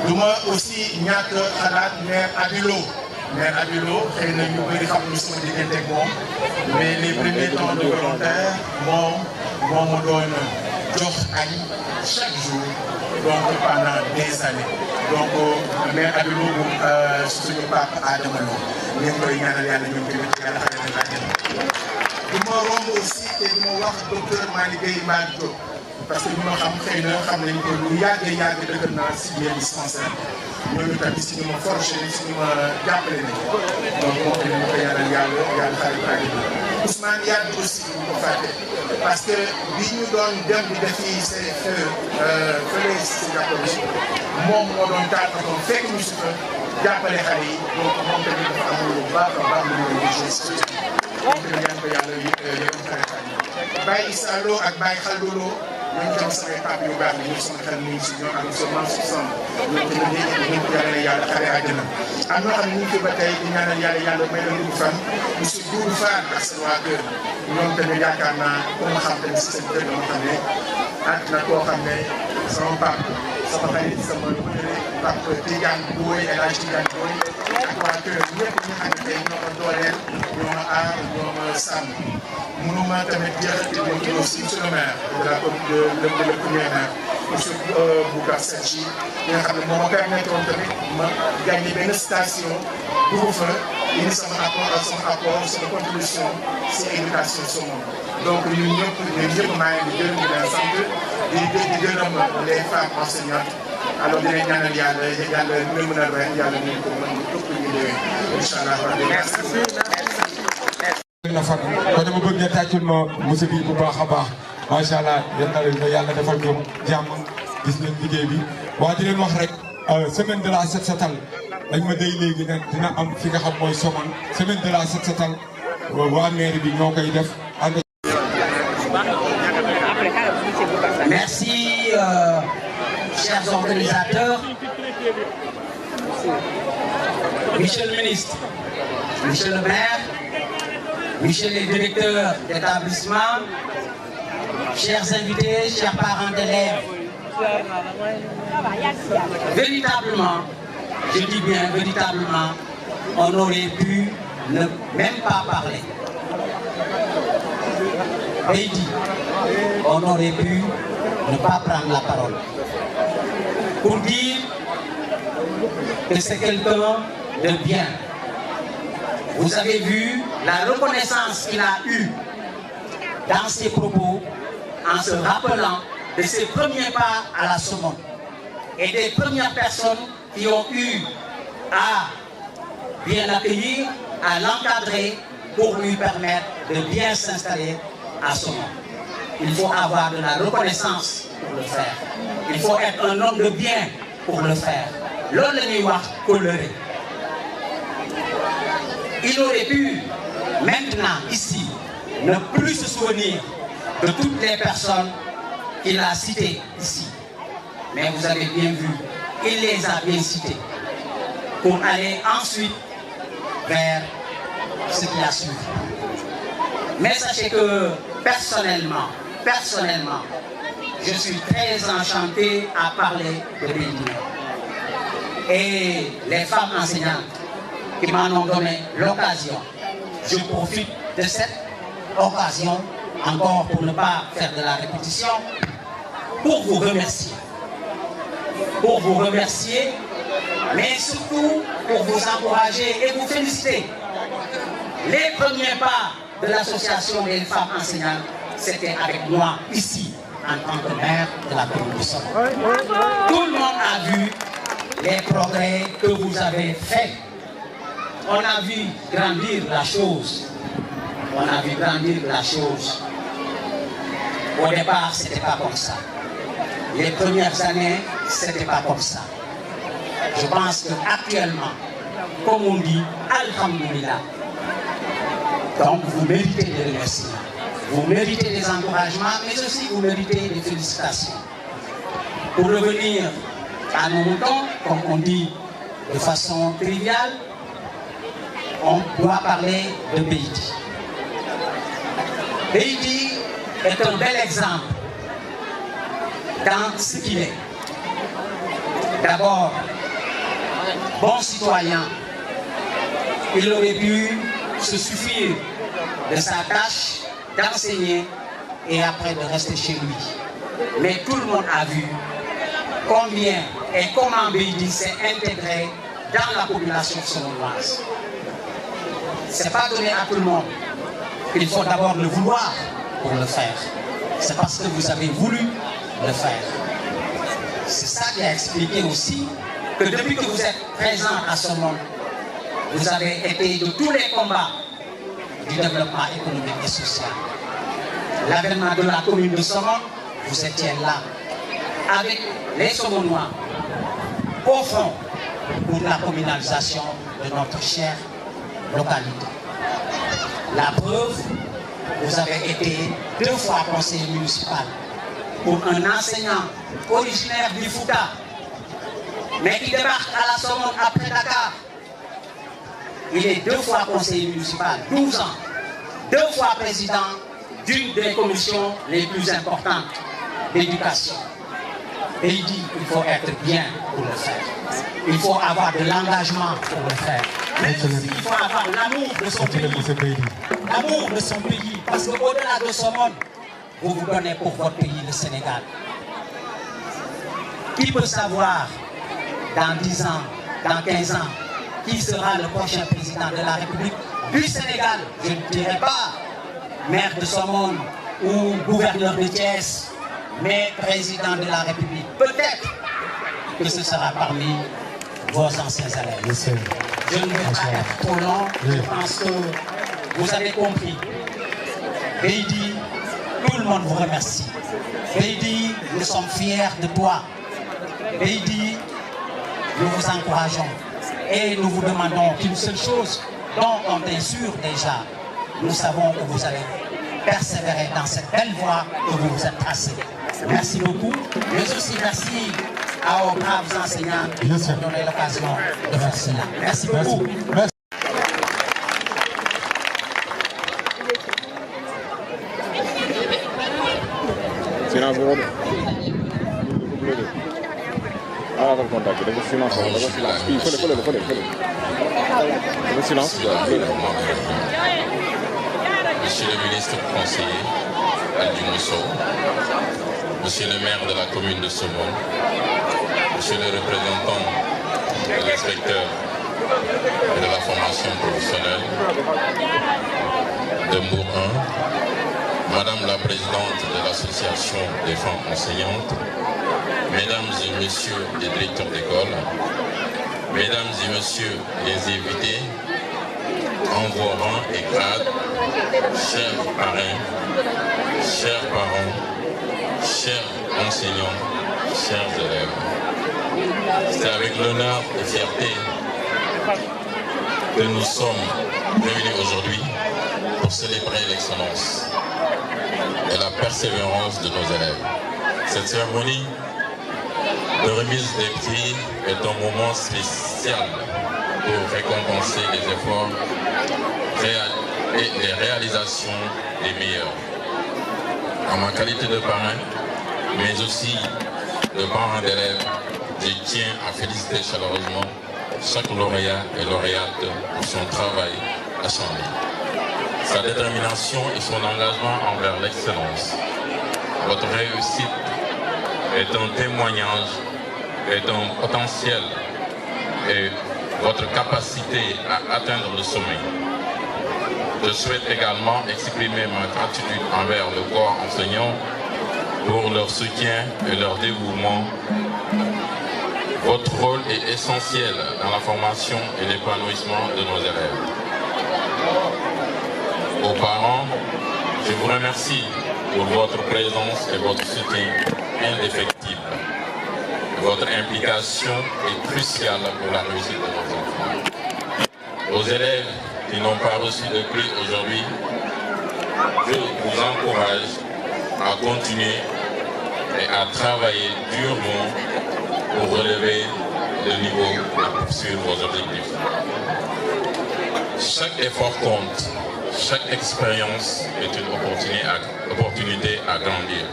duma aussi ñàkk xalaat maire Abilo xëy na ñu bëri xam ñu sama diggante ak moom mais les premiers temps de volontaire moom ma doon jox añ chaque jour donc pendant des années donc maire Abilo moom suñu papa Adama Lo ñu ngi koy ñaanal yàlla ñoom tamit yàlla xale na àjjana du ma romb aussi te du ma wax docteur Malick Gueye Mbaye Diop parce que ñu ma xam xëy na xam nañ ko lu yàgg dëgg naa si biir dispensaire ñooñu tamit si ñu ma forgé si ñu ma jàppale nañu donc moom tamit ñu ko ñaanal yàlla xarit àjjana Ousmane Yade aussi ñu ko fàtte parce que bi ñu doon dem di defi CFE fële si jàppale si moom moo doon tàggatoo fekk ñu si fa jàppale xale yi donc moom tamit dafa am lu baax a baax lu ñu leen di joué si donc ñaan ko yàlla yërëm xarit àjjana Baye Issa Lo ak Baye Khaldo Lo ñooñu tam samay pap yu baax la ñu sama xel ñu ngi si ñoom ak monsieur Mansour Samb ñooñu tamit ñu ngi ko ñaanal yàlla xare àjjana am ñoo xam ne ñu ngi fi ba tey di ñaanal yàlla may la dugg fan monsieur Doudou Fall ak seen waa kër ñoom tamit yaakaar naa ku ma xam tamit si seen kër dama xam ne ak na koo xam ne sama pap sama xarit sama pap Tidiane Boy El Hadj Tidiane Boy ak waa kër ñëpp ñi xam ne tey ñoo ma dooleel ñoo ma aar ñoo ma sàmm mënuma tamit jeexal te ñu aussi monsieur le maire de la commune de le premier maire monsieur Boucar Sadji ñi nga xam ne moom ma permettre woon tamit ma gagné benn station dugg fa indi sama apport ak sama apport sama contribution si éducation Somone donc ñun ñëpp maa ngi di leen sant di gërëm les femmes enseignantes alors dinañ ñaanal yàlla ñu mën a ren yàlla ñu ko mën a ëpp ñu déwén incha allah merci. na fan kon dama bëgg ngeen tàccul ma monsieur bi bu baax a baax macha allah yàlla defal ko jàmm gis nañ liggéey bi waa di leen wax rek semaine de la set setal dañ ma day léegi nag dina am fi nga xam mooy Somone semaine de la set setal waa mairie bi ñoo koy def. Merci, chers organisateurs, Monsieur le ministre, Monsieur le maire, Monsieur les directeurs d'établissement, chers invités, chers parents d'élèves. Véritablement, je dis bien véritablement, on aurait pu ne même pas parler. Heidi, on aurait pu ne pas prendre la parole pour dire que c'est quelqu'un de bien. Vous avez vu la reconnaissance qu'il a eue dans ses propos en se rappelant de ses premiers pas à la Somone et des premières personnes qui ont eu à bien l'accueillir, à l'encadrer pour lui permettre de bien s'installer à Somone. Il faut avoir de la reconnaissance pour le faire. Il faut être un homme de bien pour le faire. L'homme de noir coloré. Il aurait pu, maintenant, ici, ne plus se souvenir de toutes les personnes qu'il a citées ici. Mais vous avez bien vu, il les a bien citées pour aller ensuite vers ce qui a suivi. Mais sachez que personnellement, je suis très enchanté à parler de Bédine. Et les femmes enseignantes qui m'en ont donné l'occasion, je profite de cette occasion, encore pour ne pas faire de la répétition, pour vous remercier. Pour vous remercier, mais surtout pour vous encourager et vous féliciter. Les premiers pas de l'association des femmes enseignantes, c'était avec moi ici, en tant que maire de la commune de Somone. Tout le monde a vu les progrès que vous avez faits. On a vu grandir la chose. On a vu grandir la chose. Au départ, ce n'était pas comme ça. Les premières années, ce n'était pas comme ça. Je pense qu'actuellement, comme on dit, Alhamdulillah, donc vous méritez des remerciements, vous méritez des encouragements, mais aussi vous méritez des félicitations. Pour revenir à nos moutons, comme on dit de façon triviale, on doit parler de Béidi. Béidi est un bel exemple dans ce qu'il est. D'abord, bon citoyen, il aurait pu se suffire de sa tâche d'enseigner et après de rester chez lui. Mais tout le monde a vu combien et comment Béidi s'est intégré dans la population somonoise. Ce n'est pas donné à tout le monde. Il faut d'abord le vouloir pour le faire. C'est parce que vous avez voulu le faire. C'est ça qui a expliqué aussi que depuis que vous êtes présent à Somone, vous avez été de tous les combats du développement économique et social. L'avènement de la commune de Somone, vous étiez là, avec les Somonois, au fond, pour la communalisation de notre chère localité. La preuve, vous avez été 2 fois conseiller municipal pour un enseignant originaire du Fouta, mais qui débarque à la Somone après Dakar. Il est 2 fois conseiller municipal, 12 ans, 2 fois président d'une des commissions les plus importantes d'éducation. Et il dit qu'il faut être bien pour le faire. Il faut avoir de l'engagement pour le faire. Mais aussi, il faut avoir l'amour de son pays. L'amour de son pays. Parce qu'au-delà de Somone, vous vous donnez pour votre pays, le Sénégal. Qui peut savoir dans 10 ans, dans 15 ans, qui sera le prochain président de la République du Sénégal? Je ne dirais pas maire de Somone ou gouverneur de Thiès, mais président de la République. Peut-être que ce sera parmi vos anciens élèves. Je ne vais pas être trop long, je pense que vous avez compris. Bédi, Tout le monde vous remercie. Beidi, nous sommes fiers de toi. Beidi, nous vous encourageons. Et nous vous demandons qu'une seule chose dont on est sûr déjà. Nous savons que vous allez persévérer dans cette belle voie que vous vous êtes tracée. Merci beaucoup. Mais aussi merci aux braves enseignants qui nous ont donné l'occasion de faire cela. Merci beaucoup. Merci. Silence. Monsieur le ministre conseiller, Aldi Mousso, Monsieur le maire de la commune de Somone, Monsieur le représentant de l'inspecteur et de la formation professionnelle de Mbour 1, Madame la présidente de l'association des femmes enseignantes, Mesdames et Messieurs les directeurs d'école, Mesdames et Messieurs les invités, en vos rangs et grades, chers parrains, chers parents, chers enseignants, chers élèves. C'est avec l'honneur et fierté que nous sommes réunis aujourd'hui pour célébrer l'excellence et la persévérance de nos élèves. Cette cérémonie de remise des prix est un moment spécial pour récompenser les efforts et les réalisations des meilleurs. En ma qualité de parrain, mais aussi de parent d'élèves, je tiens à féliciter chaleureusement chaque lauréat et lauréate pour son travail acharné, sa détermination et son engagement envers l'excellence. Votre réussite est un témoignage, est un potentiel et votre capacité à atteindre le sommet. Je souhaite également exprimer ma gratitude envers le corps enseignant pour leur soutien et leur dévouement. Votre rôle est essentiel dans la formation et l'épanouissement de nos élèves. Aux parents, je vous remercie pour votre présence et votre soutien indéfectible. Votre implication est cruciale pour la réussite de nos enfants. Aux élèves qui n'ont pas reçu de prix aujourd'hui, je vous encourage à continuer et à travailler durement pour relever le niveau et poursuivre vos objectifs. Chaque effort compte, chaque expérience est une opportunité à grandir.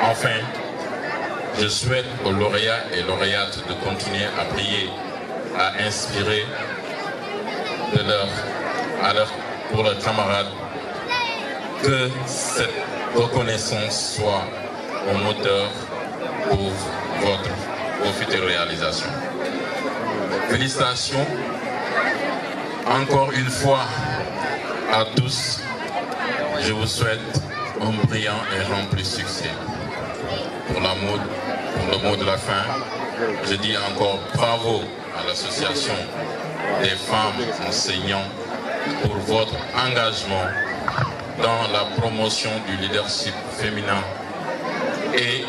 Enfin, je souhaite aux lauréats et lauréates de continuer à prier, à inspirer pour leurs camarades, que cette reconnaissance soit un moteur pour vos futures réalisations. Félicitations encore une fois à tous. Je vous souhaite un brillant et rempli succès. Pour le mot de la fin, je dis encore bravo à l'association des femmes enseignants pour votre engagement dans la promotion du leadership féminin et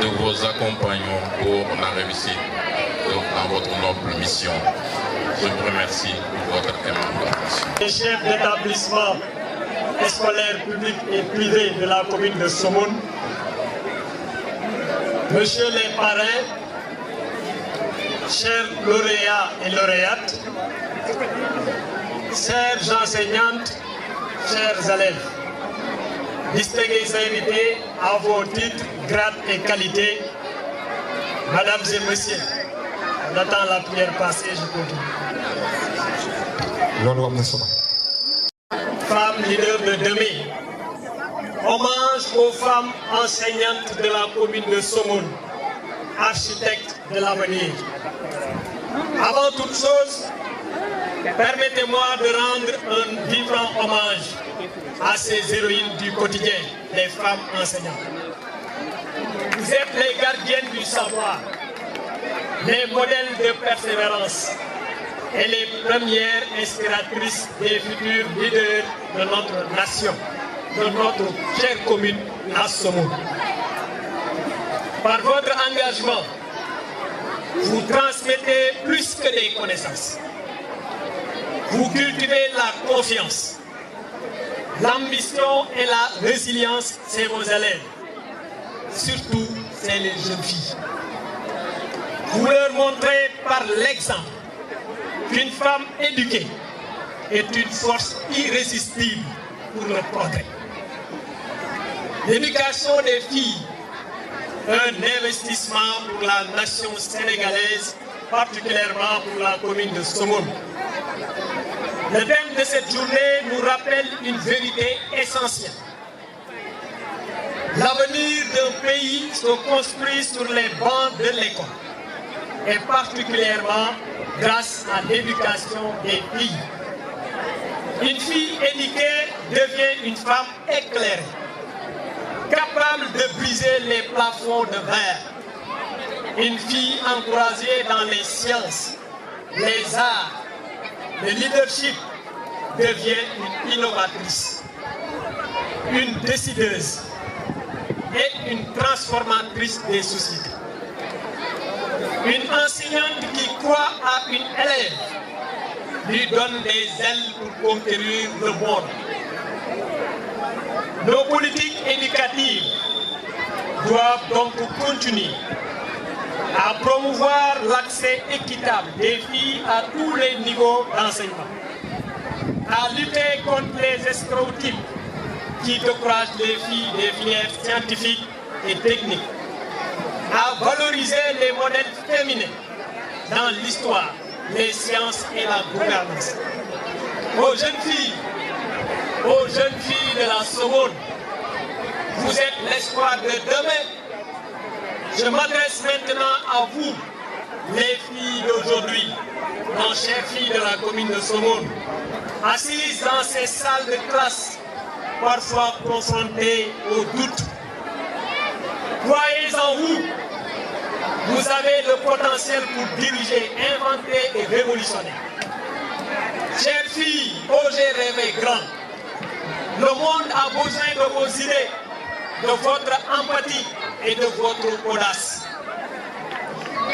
de vos accompagnements pour la réussite dans votre noble mission. Je vous remercie pour votre aimable attention. Les chefs d'établissement scolaires publics et privés de la commune de Somone, Monsieur les parrains, chers lauréats et lauréates, chères enseignantes, chers élèves, distingués invités à vos titres, grades et qualités, mesdames et messieurs, on attend la prière passée, je continue. Femmes leaders de demain, hommage aux femmes enseignantes de la commune de Somone, architectes de l'avenir. Avant toute chose, permettez-moi de rendre un vibrant hommage à ces héroïnes du quotidien, les femmes enseignantes. Vous êtes les gardiennes du savoir, les modèles de persévérance et les premières inspiratrices des futurs leaders de notre nation. de notre chère commune à Somone. Par votre engagement, vous transmettez plus que des connaissances. Vous cultivez la confiance, l'ambition et la résilience, c'est vos élèves. Surtout, c'est les jeunes filles. Vous leur montrez par l'exemple qu'une femme éduquée est une force irrésistible pour le progrès. L'éducation des filles, un investissement pour la nation sénégalaise, particulièrement pour la commune de Somone. Le thème de cette journée nous rappelle une vérité essentielle. L'avenir d'un pays se construit sur les bancs de l'école, et particulièrement grâce à l'éducation des filles. Une fille éduquée devient une femme éclairée, capable de briser les plafonds de verre. Une fille encouragée dans les sciences, les arts, le leadership devient une innovatrice, une décideuse et une transformatrice des sociétés. Une enseignante qui croit à une élève lui donne des ailes pour conquérir le monde. Nos politiques éducatives doivent donc continuer à promouvoir l'accès équitable des filles à tous les niveaux d'enseignement, à lutter contre les stéréotypes qui découragent les filles des filières scientifiques et techniques, à valoriser les modèles féminins dans l'histoire, les sciences et la gouvernance. Aux jeunes filles de la Somone, vous êtes l'espoir de demain. Je m'adresse maintenant à vous, les filles d'aujourd'hui, nos chères filles de la commune de Somone, assises dans ces salles de classe, parfois confrontées aux doutes. Croyez en vous. Vous avez le potentiel pour diriger, inventer et révolutionner. Chères filles, osez rêver grand. Le monde a besoin de vos idées, de votre empathie et de votre audace.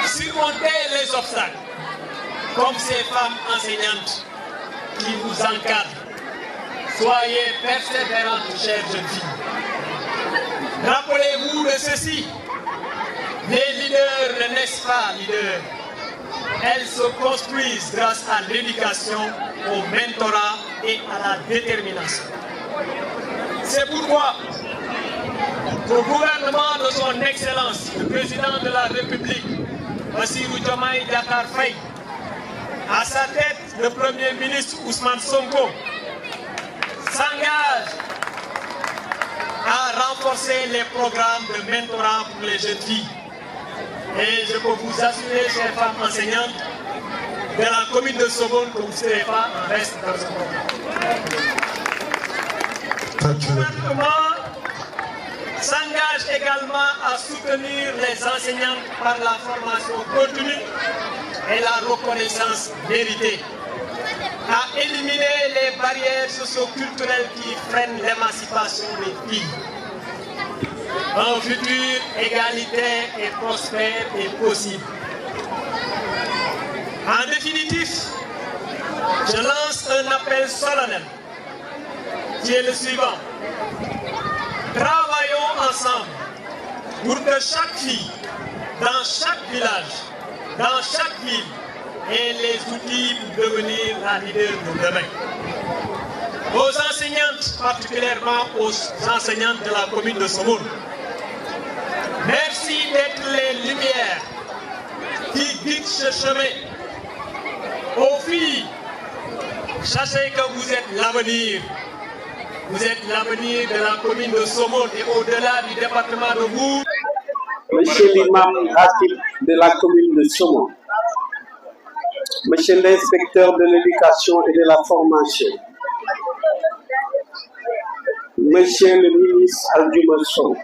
Surmontez les obstacles, comme ces femmes enseignantes qui vous encadrent. Soyez persévérantes, chères jeunes filles. Rappelez-vous de ceci. Les leaders ne naissent pas leaders. Elles se construisent grâce à l'éducation, au mentorat et à la détermination. C'est pourquoi le gouvernement de son Excellence, le président de la République, Bassirou Diomaye Diakhar Faye, à sa tête, le Premier ministre Ousmane Sonko, s'engage à renforcer les programmes de mentorat pour les jeunes filles. Et je peux vous assurer, chères femmes enseignantes, de la commune de Somone, que vous ne serez pas en reste dans ce programme. Le gouvernement s'engage également à soutenir les enseignantes par la formation continue et la reconnaissance méritée, à éliminer les barrières socio-culturelles qui freinent l'émancipation des filles. Un futur égalitaire et prospère est possible. En définitif, je lance un appel solennel qui est le suivant. Travaillons ensemble pour que chaque fille, dans chaque village, dans chaque ville, ait les outils pour devenir la leader de demain. Aux enseignantes, particulièrement aux enseignantes de la commune de Somone, merci d'être les lumières qui guident ce chemin. Aux filles, sachez que vous êtes l'avenir. Vous êtes l'avenir de la commune de Somone et au-delà du département de Bourg. Monsieur l'imam Hatib de la commune de Somone, Monsieur l'inspecteur de l'éducation et de la formation, Monsieur le ministre Aldiouma Sow,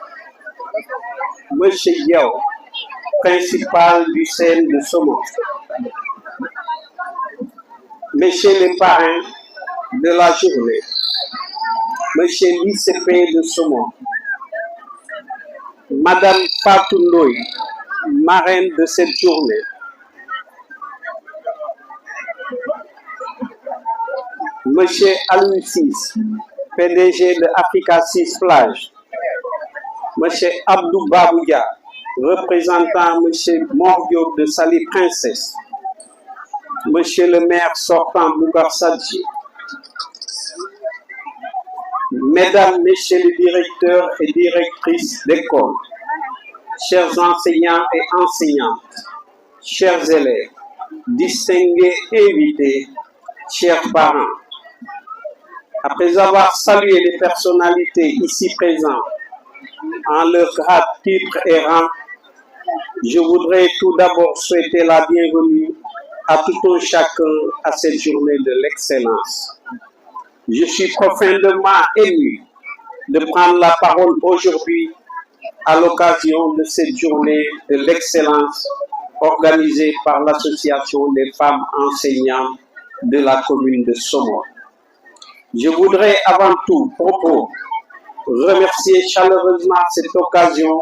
Monsieur Diaw, principal du CN de Somone, Messieurs les parrains de la journée, Monsieur l'ICP de Saumon, Madame Fatou Ndoye, marraine de cette journée, Monsieur Aloui Sis, PDG de Africa 6 Plage, Monsieur Abdou Babouya, représentant Monsieur Mordiop de Sali Princesse, Monsieur le maire sortant Bougar Sadji, Mesdames, Messieurs les directeurs et directrices d'école, chers enseignants et enseignantes, chers élèves, distingués invités, chers parents, après avoir salué les personnalités ici présentes en leur grade, titre et rang, je voudrais tout d'abord souhaiter la bienvenue à tout un chacun à cette journée de l'excellence. Je suis profondément ému de prendre la parole aujourd'hui à l'occasion de cette journée de l'excellence organisée par l'Association des femmes enseignantes de la commune de Saumon. Je voudrais avant tout remercier chaleureusement cette occasion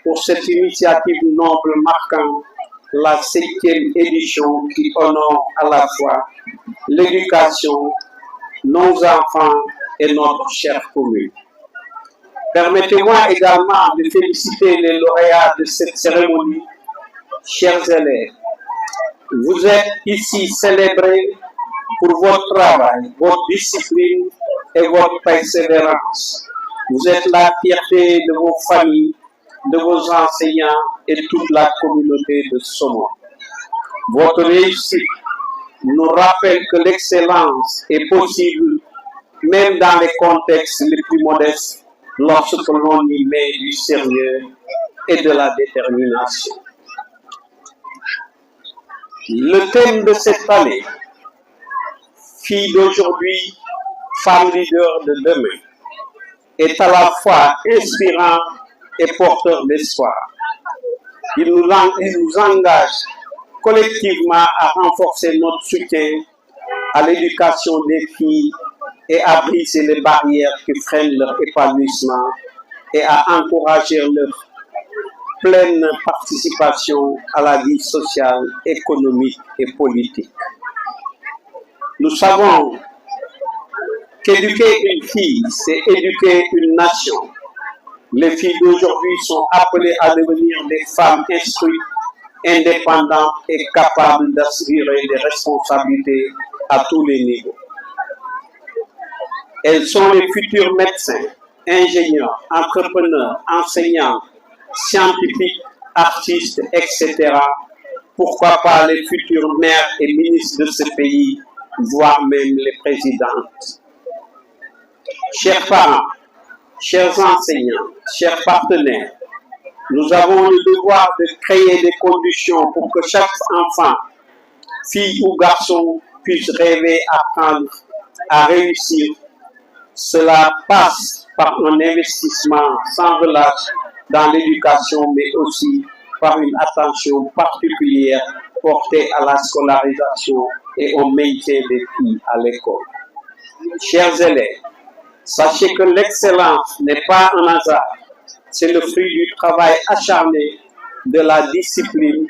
pour cette initiative noble marquant la 7e édition qui honore à la fois l'éducation, nos enfants et notre chère commune. Permettez-moi également de féliciter les lauréats de cette cérémonie. Chers élèves, vous êtes ici célébrés pour votre travail, votre discipline et votre persévérance. Vous êtes la fierté de vos familles, de vos enseignants et toute la communauté de Saumon. Votre réussite nous rappelle que l'excellence est possible même dans les contextes les plus modestes lorsque l'on y met du sérieux et de la détermination. Le thème de cette année, fille d'aujourd'hui, femme leader de demain, est à la fois inspirant et porteur d'espoir. Il nous engage collectivement à renforcer notre soutien à l'éducation des filles et à briser les barrières qui freinent leur épanouissement et à encourager leur pleine participation à la vie sociale, économique et politique. Nous savons qu'éduquer une fille, c'est éduquer une nation. Les filles d'aujourd'hui sont appelées à devenir des femmes instruites, indépendantes et capables d'assurer des responsabilités à tous les niveaux. Elles sont les futurs médecins, ingénieurs, entrepreneurs, enseignants, scientifiques, artistes, etc. Pourquoi pas les futures mères et ministres de ce pays, voire même les présidentes. Chers parents, chers enseignants, chers partenaires, nous avons le devoir de créer des conditions pour que chaque enfant, fille ou garçon, puisse rêver, apprendre, à réussir. Cela passe par un investissement sans relâche dans l'éducation, mais aussi par une attention particulière portée à la scolarisation et au maintien des filles à l'école. Chers élèves, sachez que l'excellence n'est pas un hasard, c'est le fruit du travail acharné, de la discipline,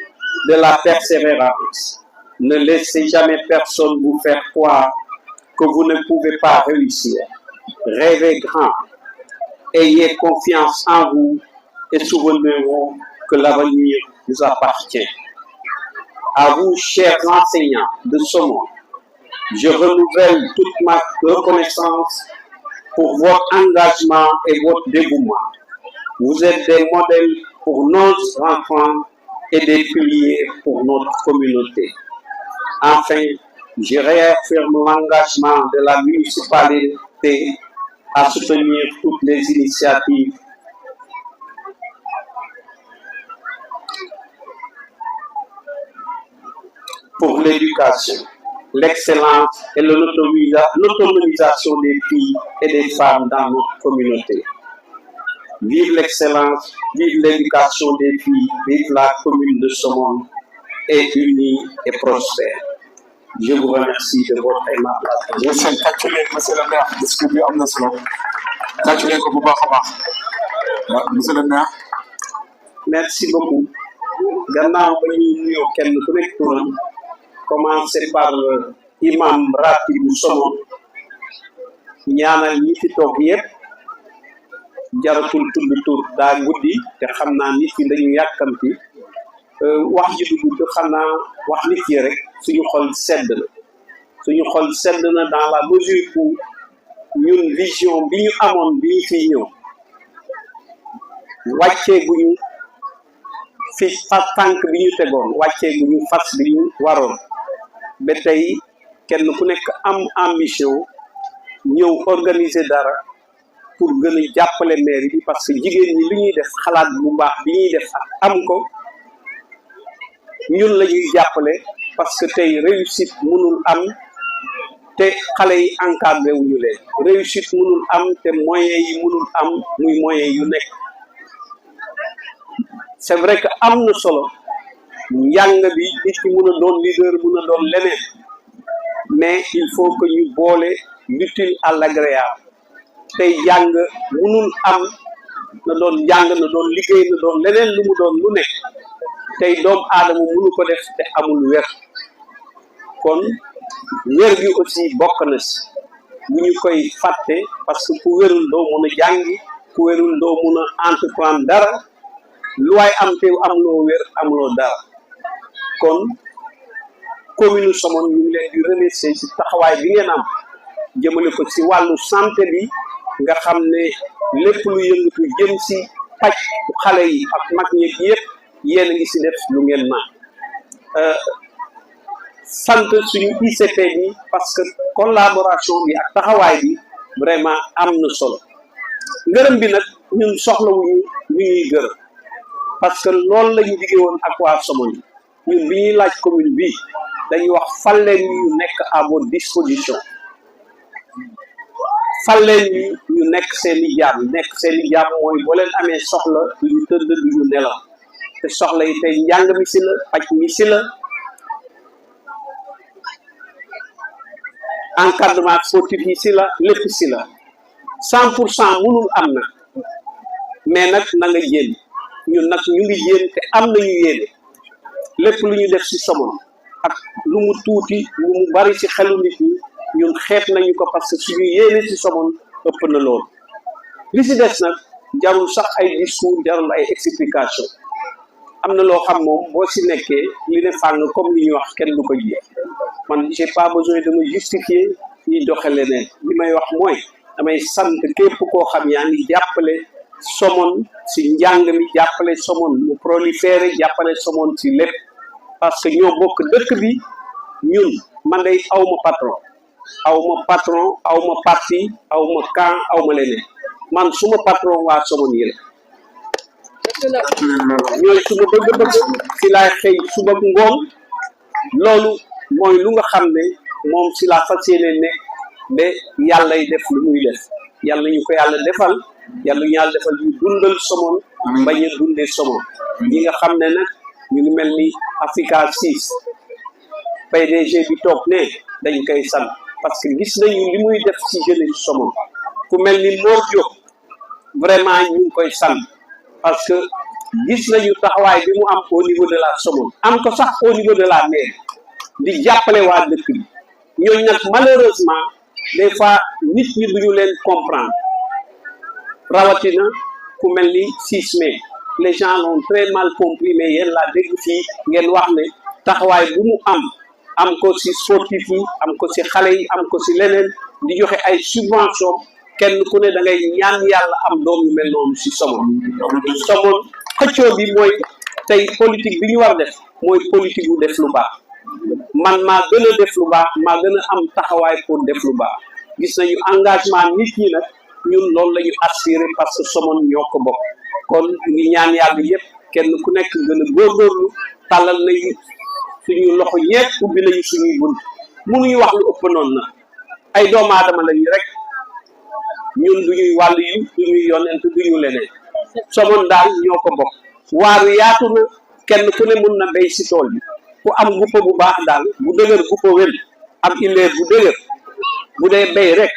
de la persévérance. Ne laissez jamais personne vous faire croire que vous ne pouvez pas réussir. Rêvez grand, ayez confiance en vous et souvenez-vous que l'avenir vous appartient. À vous, chers enseignants de Saumon, je renouvelle toute ma reconnaissance pour votre engagement et votre dévouement. Vous êtes des modèles pour nos enfants et des piliers pour notre communauté. Enfin, je réaffirme l'engagement de la municipalité à soutenir toutes les initiatives pour l'éducation, l'excellence et l'autonomisation des filles et des femmes dans notre communauté. Vive l'excellence, vive l'éducation des filles, vive la commune de Saumon, est unie et prospère. Je vous remercie de votre aimable attention. Monsieur le maire, discuter am na solo. tàccu leen ko bu baax a baax monsieur le maire. merci beaucoup gannaaw ba ñu nuyoo kenn ku nekk turam commencé par imam ratib bu Somone ñaanal ñi fi toog yëpp jaratul tudd tur daa guddi te xam naa nit yi dañu yàkkamti wax ji du gudd xam naa wax nit yi rek suñu xol sedd na dans la mesure où ñun vision bi ñu amoon bi ñu fiy ñëw wàccee guñu fi fas tànk bi ñu tegoon wàccee guñu fas bi ñu waroon ba tey kenn ku nekk am ambition ñëw organiser dara pour gën a jàppale maire bi parce que jigéen ñi li ñuy def xalaat bu baax bi ñuy def ak am ko ñun la ñuy jàppale parce que tey réussite mënul am te xale yi encadré wuñu leen réussite mënul am te moyens yi mënul am muy moyens yu nekk c'est vrai que am na solo njàng bi nit ki mën a doon leader mën a doon leneen mais il faut que ñu boole l'utile à l'agréable tey jàng mënul am na doon jàng na doon liggéey na doon leneen lu mu doon lu nekk tey doomu aadama mënu ko def te amul wér kon wér gi aussi bokk na si bu ñu koy fàtte parce que ku wérul doo mën a jàngi ku wérul doo mën a entreprendre dara lu waay am te amuloo wér amuloo dara kon commune Somone ñu ngi leen di remercier ci taxawaay bi ngeen am jëmale ko ci wàllu santé bi nga xam ne lépp lu yëngatu jëm ci paj xale yi ak mag ñi yëpp yéen a ngi ci def lu ngeen naan sant suñu ICP bi parce que collaboration bi ak taxawaay bi vraiment am na solo ngërëm bi nag ñun soxlawuñu ñu ñuy gërëm parce que loolu la ñu liggéey woon ak waa Somone ñun bi ñuy laaj commune bi dañuy wax fal leen ñu nekk à votre disposition fal leen ñu nekk seen i jaam mooy boo leen amee soxla du ñu tëdd du ñu nelaw te soxla yi tey njàng mi si la paj mi si la encadrement sportif yi si la lépp si la 100% mënul am na mais nag na nga jéem ñun nag ñu ngi jéem te am nañu yéene lépp lu ñu def si Somone ak lu mu tuuti lu mu bari si xelu nit ñi ñun xeet nañu ko parce que suñu yéene si Somone ëpp na loolu li si des nag jarul sax ay discours jarul ay explication am na loo xam moom boo si nekkee li ne fàng comme li ñuy wax kenn du ko ji man j'ai pas besoin de me justifier ni doxe leneen li may wax mooy damay sant képp koo xam yaa ngi jàppale Somone si njàng mi jàppale Somone mu proliféré jàppale Somone si lépp parce que ñoo bokk dëkk bi ñun man day awma patron awma parti awma camp awma leneen man suma patron waa Somone yi rek ñooy suma bëgg-bëgg si laay xëy suba ngoon loolu mooy lu nga xam ne moom si la fas yéene ne ba yàllay def lu muy def yàlla ñu ko yàlla defal yàlla ñu yàlla defal ñu dundal Somone bañ a dundee Somone ñi nga xam ne nag ñu ngi mel ni Africa 6 PDG bi toog ne dañ koy sant parce que gis nañu li muy def ci jeunesse Somone ku mel ni Mor Diop vraiment ñu ngi koy sant parce que gis nañu taxawaay bi mu am au niveau de la Somone am ko sax au niveau de la mairie di jàppale waa dëkk bi ñooñu nag malheureusement des fois nit ñi duñu leen comprendre rawatina ku mel ni 6 mai les gens l'ont très mal compris mais yéen laa dégg fii ngeen wax ne taxawaay bu mu am ko ci sportif yi am ko ci xale yi am ko ci leneen di joxe ay subvention kenn ku ne da ngay ñaan yàlla am doom yu mel noonu ci Somone xëccoo bi mooy tey politique bi ñu war def mooy politique bu def lu baax man maa gën a def lu baax maa gën a am taxawaay pour def lu baax gis nañu engagement nit ñi nag ñun loolu la ñu assurer parce que Somone ñoo ko bokk kon ngi ñaan yàlla yëpp kenn ku nekk gën a góorgóorlu tàllal nañu suñu loxo ñepp ubbi nañu suñuy bunt mënuñu wax lu ëpp noonu na ay doomu aadama lañu rek ñun duñuy wàll yu duñuy yonent duñu leneen Somone daal ñoo ko bokk waaru yaatu na kenn ku ne mun na béy si tool bi ku am guppa bu baax daal bu dëgër guppa wér am illeer bu dëgër bu dee béy rek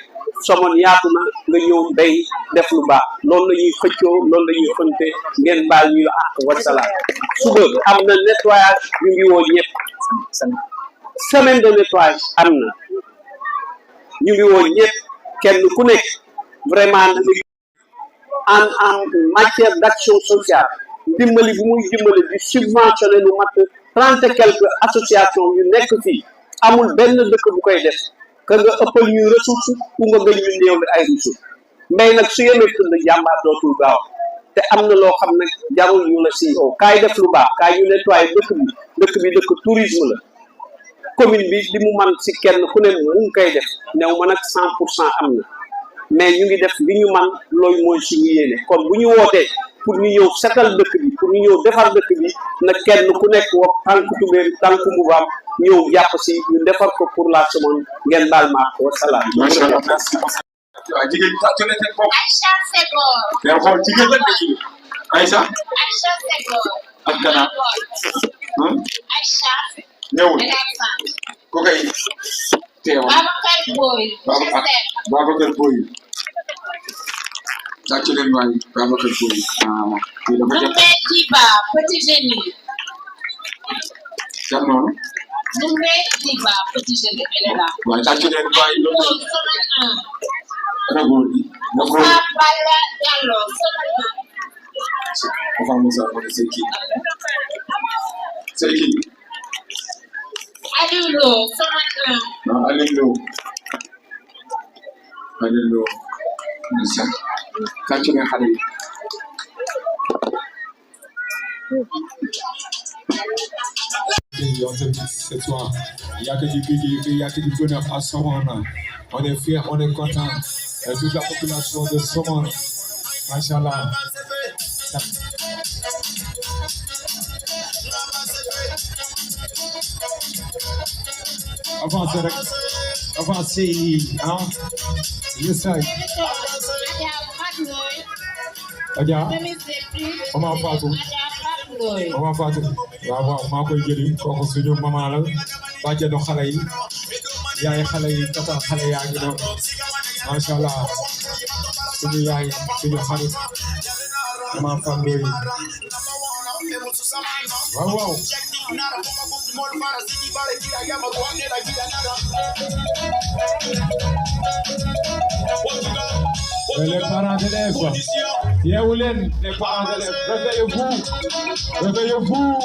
Somone yaatu na nga ñëw day def lu baax loolu la ñuy xëccoo loolu la ñuy xënte ngeen baal ñu ak wasalaam suba am na nettoyage ñu ngi woo ñëpp semaine de nettoyage am na ñu ngi woo ñëpp kenn ku nekk vraiment en matière d'action sociale dimbali bu muy dimbali di subventionné lu mat 30 et quelques associations yu nekk fii amul benn dëkk bu koy def que nga ëppal ñuy ressource ou nga gën ñu néew ay ressource mbay nag su yemee tëdd jàmbaar dootul gaaw te am na loo xam ne jarul ñu la si kaay def lu baax kaay ñu nettoyé dëkk bi dëkk tourisme la commune bi li mu man si kenn ku ne mu ngi koy def new ma nag 100% am na mais ñu ngi def li ñu man looy mooy suñu yéene kon bu ñu wootee pour ñu ñëw setal dëkk bi pour ñu ñëw defar dëkk bi na kenn ku nekk wax tànk tubéen tànk mbubaam ñëw jàpp si ñu defar ko pour la Somone ngeen baal ma ko wasalaam. macha allah merci. waaw jigéen ñi tàcc na seen bopp. Aïcha Segor. mais xool jigéen lañ la jigéen. Aïcha. Aïcha Segor. ak gannaaw. Aïcha. ñëwul. ko kay. teewal. Babacar Boy. Babacar Boy. tàcc leen waay Babacar Boy. Ndoumbe Diba Petit Génie. jàpp noonu. Ndoumbe Diba Petit Génie elle est là. waaye tàcc leen waay loolu. Somone 1. Moussa Balla Diallo Somone 1. Enfin Moussa c'est qui? C'est qui? Aliou Lo Somone 1. Non Aliou Lo. Aliou Lo. Merci. tàcc leen xale yi. Ce soir, il y a que du plaisir, il y a que du bonheur à Somone. On est fiers, on est contents. Toute la population de Somone, machallah. Avancez, hein? Je sais. Adja, on va pas tout. On va pas tout. waaw maa koy jëli kooku suñu maman la bàjjenu xale yi yaay xale yi tata xale yaa ngi doon macha allah suñu yaay suñu xarit maman Fando yi waaw waaw. Les parents d'élèves, yeewu leen les parents d'élèves, réveillez-vous.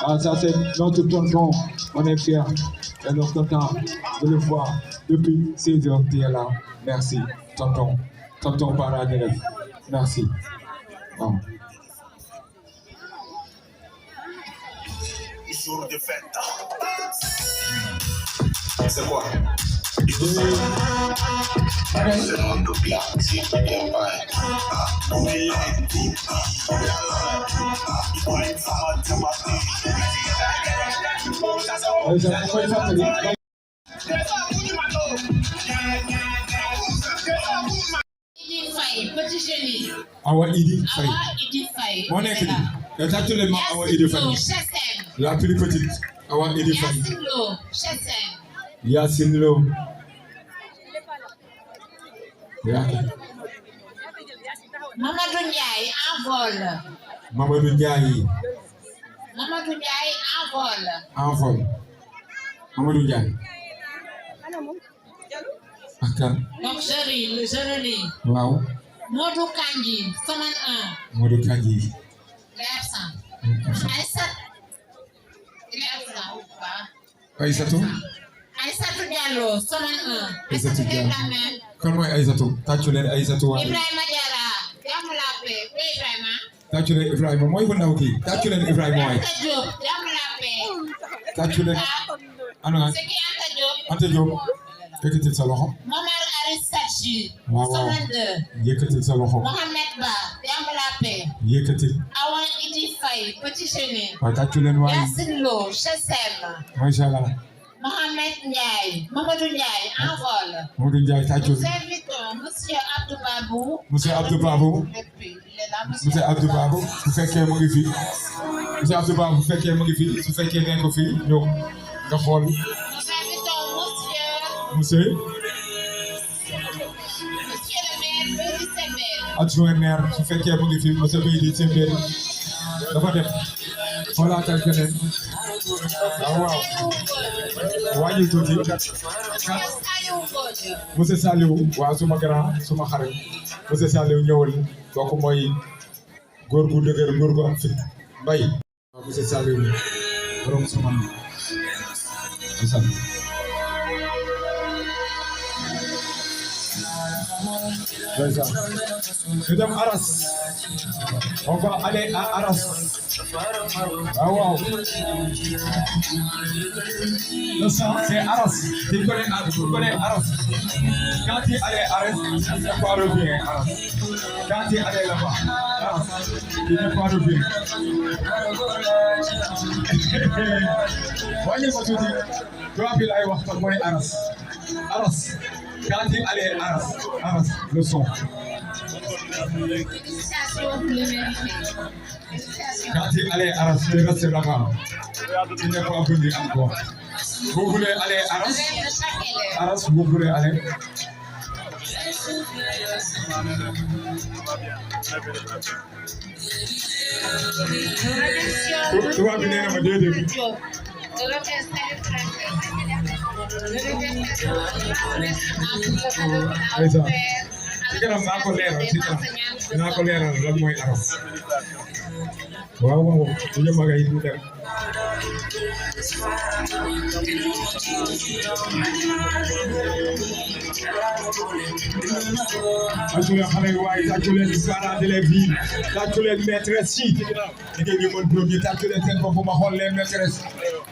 Ah, ça c'est notre tonton, on est fiers et nous sommes contents de le voir depuis 6 heures qu'il est là. Merci, tonton parent d'élèves, merci. Bon. Jour de fête. C'est quoi? C'est mon double, si tu viens pas. Idi Faye, Petit Génie. Awa Idi Faye. Idi Faye. Mon écrit. Et actuellement, Awa Idi Faye. La plus petite. Awa Idi Faye. Yacine Lo. Mamadou Ndiaye en vol. Mamadou Ndiaye. Mamadou Ndiaye en vol. En vol. Mamadou Ndiaye. Donc je relis. Wow. Modou Kandji, Somone 1. Modou Kandji. Il est absent. Aïssa. Il est absent ou pas? Aïssatou. Aïssatou Diallo, Somone 1. Aïssatou Diallo. Ibrahima. Kan mooy Aïssatou? tàccu leen Aïssatou waay. Ibrahima Diarra. Jàmm la paix. Oui Ibrahima. tàccu leen Ibrahima mooy bu ndaw kii. tàccu leen Ibrahima waay. Anta Diop, jàmm la paix. tàccu leen. Ana C'est qui Anta Diop? Anta Diop. yëkkatil sa loxo. Momar Aris Sadji. waaw waaw. Somone 2. yëkkatil sa loxo. Mohamed Ba, jàmm la paix. yëkkatil. Awa Idi Faye, Petit Génie. waaw tàccu leen waay. Yacine Lo, Chesem. Macha allah. Mohamed Ndiaye, Mamadou Ndiaye, en vol. Mamadou Ndiaye tàccu. Nous invitons Monsieur Abdou Babou. Monsieur Abdou Babou. Monsieur Abdou Babou bu fekkee mu ngi fi. Monsieur Abdou Babou bu fekkee mu ngi fi su fekkee nekk ko fi ñëw nga xool. Nous invitons Monsieur. adjoint maire su fekkee mu ngi fi monsieur Beydi Sembène dafa dem xoolaatal keneen waaw wàññi tuuti monsieur Saliou waaw suma grand suma xarit monsieur Saliou ñëwal kooku mooy góor gu dëgër góor gu am fit mbay waaw monsieur Saliou borom suma Madame Aras, on va aller à Aras. Ah wow. Le sang, c'est Aras. Tu connais Aras. Quand tu es allé à Aras, tu n'es pas revenu Aras. Quand tu es allé là-bas, Aras, tu n'es pas revenu. Voyez what tu dis. Toi, il a eu Aras. Aras. Quand tu es allé à Aras, le son. Quand tu es allé à Aras, tu restes là-bas. Tu n'es pas venu encore. Vous voulez aller à Aras? Aras, vous voulez aller? Tu vas venir à me dire. Sekarang aku leeral sekarang aku leeral lan mooy Aras waaw waaw ñu magay ñu dem Atulen xale yi waaye atulen parents d'élèves yi atulen maîtresses yi ngeen ñu mën bloqué atulen seen bopp ma xool leen maîtresses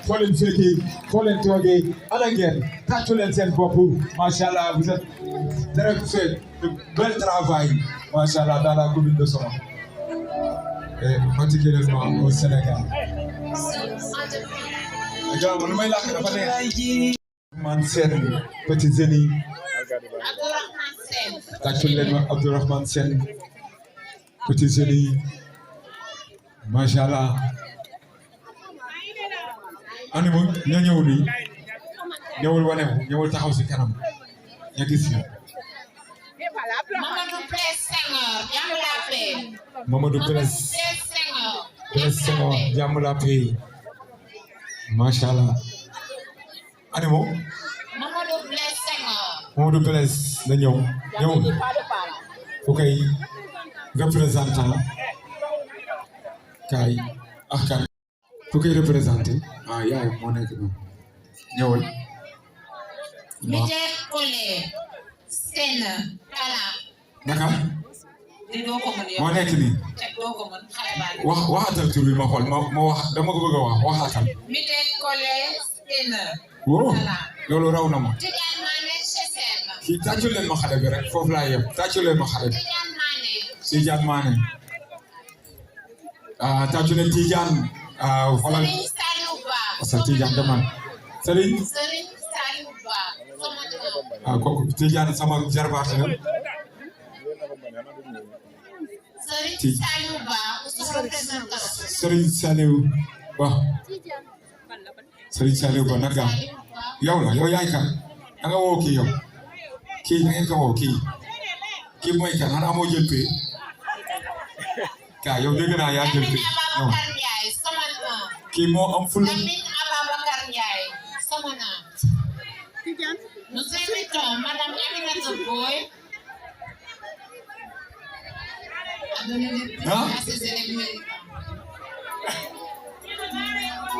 foo leen féetee foo leen toogee ana ngeen atulen seen bopp macha allah vous êtes très fait de bel travail macha allah dans la commune de Somone et particulièrement au Sénégal. Également lu may laaj dafa neex. Man Sène petit Zéni. Atulen ma Abdourahmane Sène petit Zéni macha allah. Ani mo ñoo ñëw nii ñëwul wane ñëwul taxaw si kanam ña gis ñu. Mamadou Blaise Senghor, jàmm la paix. Mamadou Blaise Senghor, jàmm la paix. Macha allah. Ani mo Mamadou Blaise Senghor. Mamadou Blaise na ñëw ñëwul. Ku koy représentant kaay ak kaay. Ku koy représenté yaay moo nekk noonu ñëwal. Mijé Kole Sène Kala. Naka moo nekk nii wax waxaatal tur bi ma xool ma wax dama ko bëgg a wax waxaatal. Mijé Kole Sène Kala. Loolu raw na ma. Tidiane Mané Chesel. Kii tàccu leen ma xale bi rek foofu laa yem tàccu leen ma xale bi. Tidiane Mané. Tàccu leen Tidiane. Xoolal sa Tidiane demal Serigne Saliou Ba kooku Tidiane sama jarbaat la Serigne Saliou Ba Serigne Saliou Ba naka yow la yow yaay kan da nga woo kii yow kii da ngeen ko woo kii mooy kan xanaa amoo jël pee yow dégg naa yaa jël pee kii moo am ful. Ababacar Ndiaye Somone. Nous invitons Madame Aminata Boye à donner des prix à ses élèves méritants.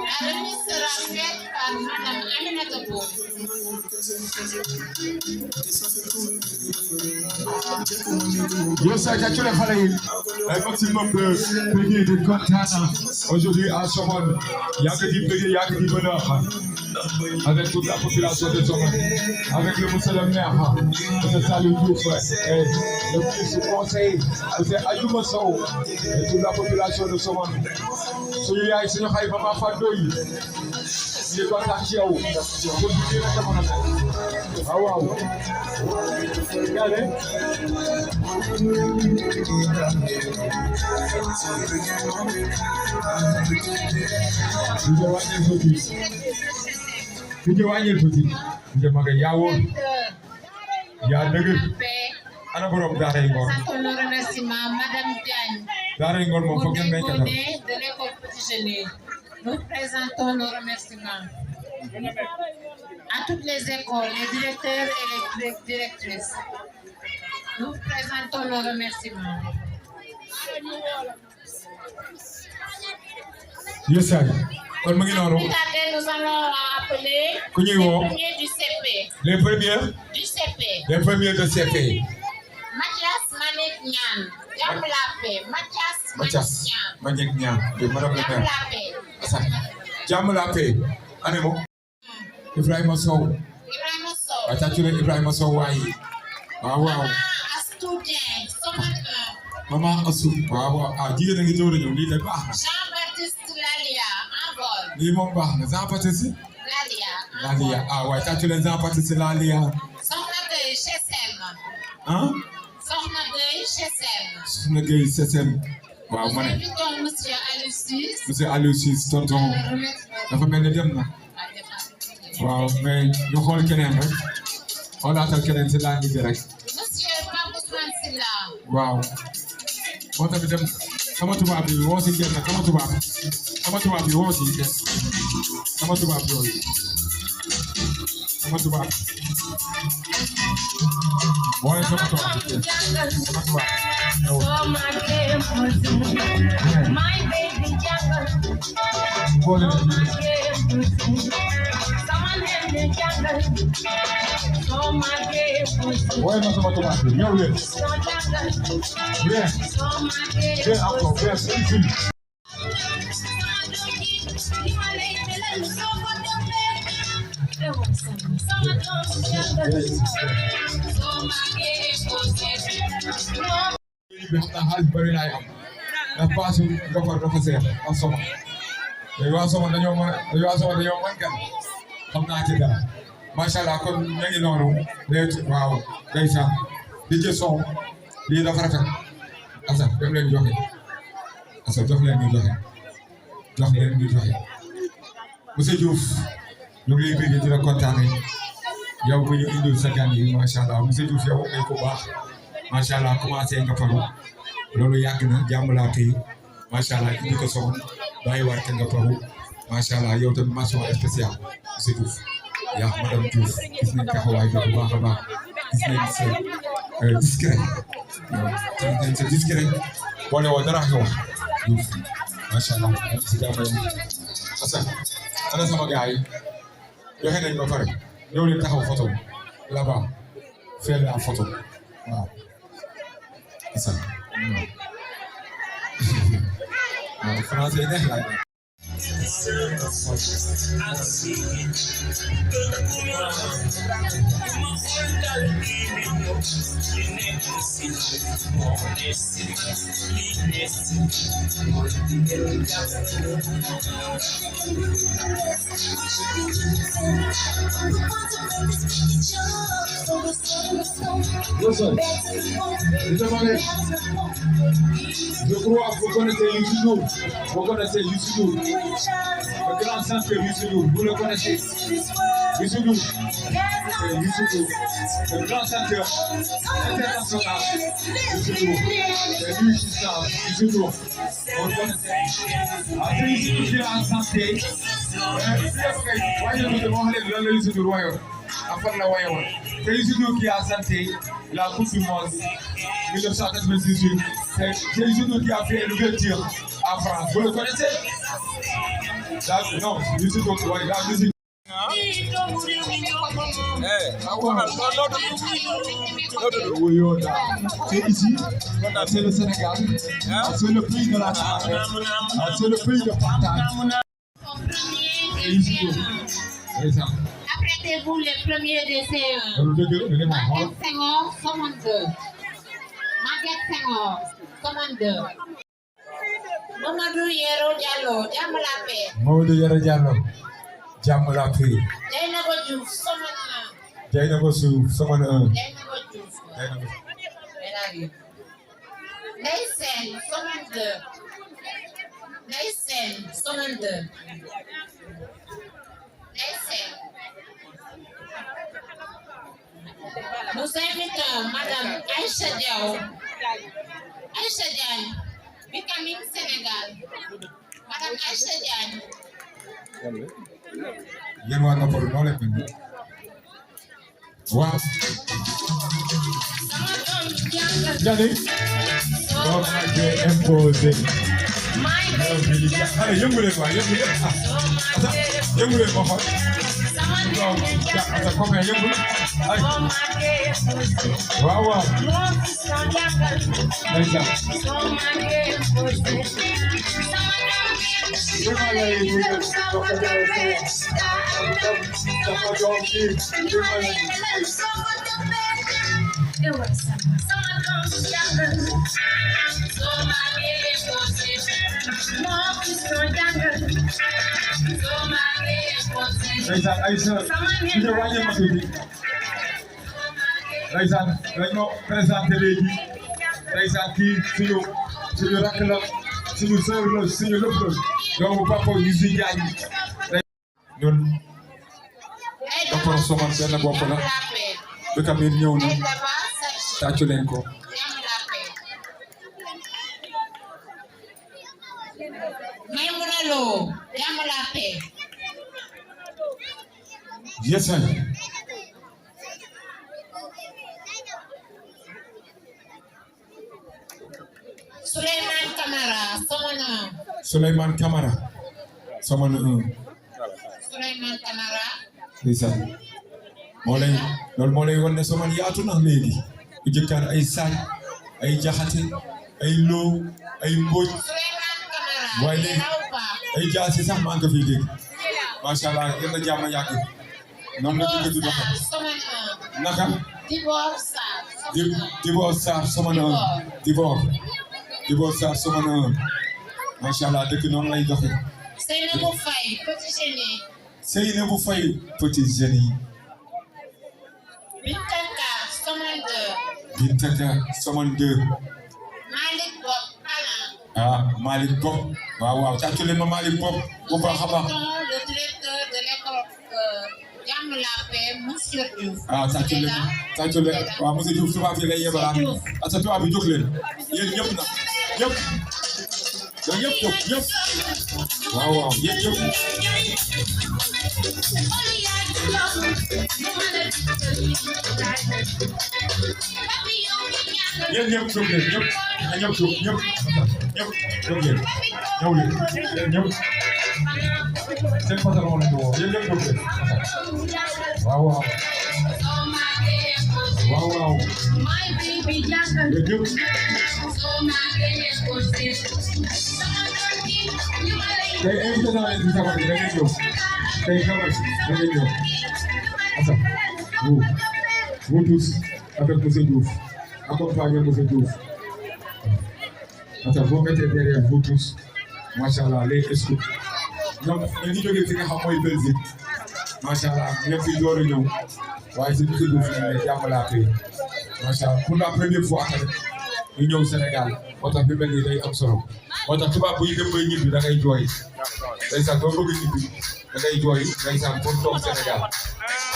La remise sera faite par Madame Aminata Boye. Yo sa tu les xale yi un maximum de bénéfices de kontaan aujourd'hui à Somone yaa ngi di bëgg yaa ngi di bonheur avec toute la population de Somone avec le monsieur le maire monsieur Saliou Diouf et le ministre conseiller monsieur Ayouma Sow et toute la population de Somone suñu yaay suñu xay Mama Fatou yi ñu kontaan ci yow pour ñu dina jamono waaw yàlla Tuje wàññil tuuti tuje maga yaa wóor yaa dëgër ana borom Daaray Ngor. Présentons nos remerciements Madame Diagne. Daaray Ngor moom foog ngeen may kadam. De l'école Petit Génie. Nous présentons nos remerciements à toutes les écoles, les directeurs et les directrices. Nous présentons nos remerciements. Yes, sir. Kon mu ngi noonu. Nous allons appeler ku ñuy woo les premiers du CP. Les premiers. Du CP. Les premiers de CP. Mathias Manik Nian. Jamlape. Mathias Manik Nian. De Madame le maire. Jamlape. Anemo. Ibrahima Sow. Ibrahima Sow. Atachule Ibrahima Sow waayi. Waaw waaw. Astou Dieng. Maman Assou. Waaw waaw. Ah jigéen a ngi door a ñëw lii de baax na. Jean-Baptiste Lalia. Envol. lii moom baax na Jean-Baptiste. Lalia. Ah waaye atachule Jean-Baptiste Lalia. Soxna Gueye Chesem. Hein? Soxna Gueye Chesem. Soxna Gueye Chesem. Waaw ma ne. Nous invitons monsieur Aliou Ciss. Monsieur Aliou Ciss tonton. Dafa mel ni dem na. waaw mais ñu xool keneen rek. xoolaatal keneen si laa ngi rek. Monsieur Pape Ousmane Sylla. waaw. moo tamit dem sama tubaab bi woo si kenn sama tubaab bi woo si kenn sama tubaab yooyu. sama tubaab. woo leen sama tubaab bi kenn sama tubaab. Why not about the matter? No, yes. Yeah, Uncle, yes, easy. Masha Allah kon ñu ngi noonu léegi waaw ndeysaan di jël son lii dafa rafet asa dem leen joxe asa jox leen ñu joxe monsieur Diouf ñu ngi lay bëgg di la kontaane yow bu ñu indil sa gan yi Masha Allah monsieur Diouf yow ngay ko baax Masha Allah commencé nga faru loolu yàgg na jàmm laa tey Masha Allah indi ko son bàyyi war nga faru Masha Allah yow tamit mention spéciale monsieur Diouf yaa madame Diouf gis nañ taxawaay bi bu baax a baax gis nañ sa discret yow sa discret boole woo dara nga wax Diouf macha allah si jàmm Assane ana sama gars yi joxe nañ ba pare ñëw leen taxaw photo là-bas faire la photo waaw Assane waaw français neex laay Je crois que vous connaissez Youssou Ndour. Vous connaissez Youssou Ndour. Le grand centre Youssou Ndour. Vous le connaissez. Youssou Ndour. C'est Youssou Ndour. Le grand centre international Youssou Ndour. C'est lui qui sort Youssou Ndour. Vous le connaissez. C'est Youssou Ndour qui est en santé. Voyez-nous devant le Youssou Ndour. Après la voyons. C'est Youssou Ndour qui est en santé. La Coupe du Monde 1998. C'est Youssou Ndour qui a fait l'ouverture en France. Vous le connaissez? Non, Youssou Ndour, la musique. C'est ici, c'est le Sénégal, c'est le pays de la charité, c'est le pays de partage. Apprêtez-vous les premiers des CE1. Maguette Senghor, commande 2. Maguette Senghor, commande 2. Mamadou Yero Diallo, Jamlape. Mamadou Yero Diallo, Jamlape. Dieynaba Diouf, commande 1. Dieynaba Diouf, commande 1. Dieynaba Diouf. Elle arrive. Ndeye Sène, commande 2. Ndeye Sène, commande 2. Ndeye Sène. Nous invitons Madame Aïcha Diaw, Aïcha Diagne, Becoming Sénégal. Madame Aïcha Diagne. Yéen waa Ngaparou noo leen mel. Waaw. Jani. Doo ma koy imposé. Allez, yëngu leen waay, yëngu leen. Yëngu leen ma xool. Sa copain yëngu. Ay. Waaw waaw. Ndeysaan. Ndeysaan Aïcha ñu ne wàññi ma tuuti ndeysaan dañoo présenté léegi ndeysaan kii suñu rakk la suñu sœur la suñu lépp la doomu papa yu si jaay ñun Ngaparou Somone benn bopp la Becoming ñëw na tàccu leen ko Maïmouna Lo, Jàmm la paix. Yes, sir. Souleymane Camara, Somone 1. Souleymane Camara, Somone 1. Souleymane Camara. Ndeysaan loolu moo lay wan ne Somone yaatu na léegi bu jëkkaan ay saaj ay jaxate ay loo ay mbóoj waaye léegi ay jaasi sax maa ngi ko fiy dégg macha allah yéen a jàmm yàgg noonu la dëgg du doxal naka Dibor Sarr Somone 1 Dibor Sarr Somone 1 macha allah dëgg noonu lay doxee Seynabou Faye Petit Génie. Seynabou Faye Petit Génie. Bintaka Somone 2. Bintaka Somone 2. Malick Bob Ala. Ah Malick Bob waaw waaw tàccu leen ma Malick Bob bu baax a baax. Le directeur de l'école Jàmm la paix monsieur Diouf. Ah tàccu leen waaw monsieur Diouf tubaab yi lay yebalaat asa tubaab yi jóg leen yéen ñëpp na ñëpp ñëpp waaw waaw yéen ñëpp yéen ñëpp jóg leen ñëpp jóg leen ñëw leen ñëw seen patron la ñu woo yéen ñëpp jóg leen waaw waaw waaw waaw yéen ñëpp tey invité naa leen si sabar bi da ngeen ñëw tey sabar si da ngeen ñëw asa vous tous avec monsieur Diouf accompagnez monsieur Diouf asa vous mettez derrière vous tous macha allah les escouts ñoom ñu ngi jógee fi nga xam mooy Belgique macha allah ñoom fi door a ñëw waaye si monsieur Diouf ñu ne Jàmm la paix macha allah pour la première fois tamit ñu ñëw Sénégal moo tax bi mel ni day am solo moo tax tubaab buy dem bay ñibbi da ngay jooy ndeysaan doo bëgg ñibbi da ngay jooy ndeysaan pour toog Sénégal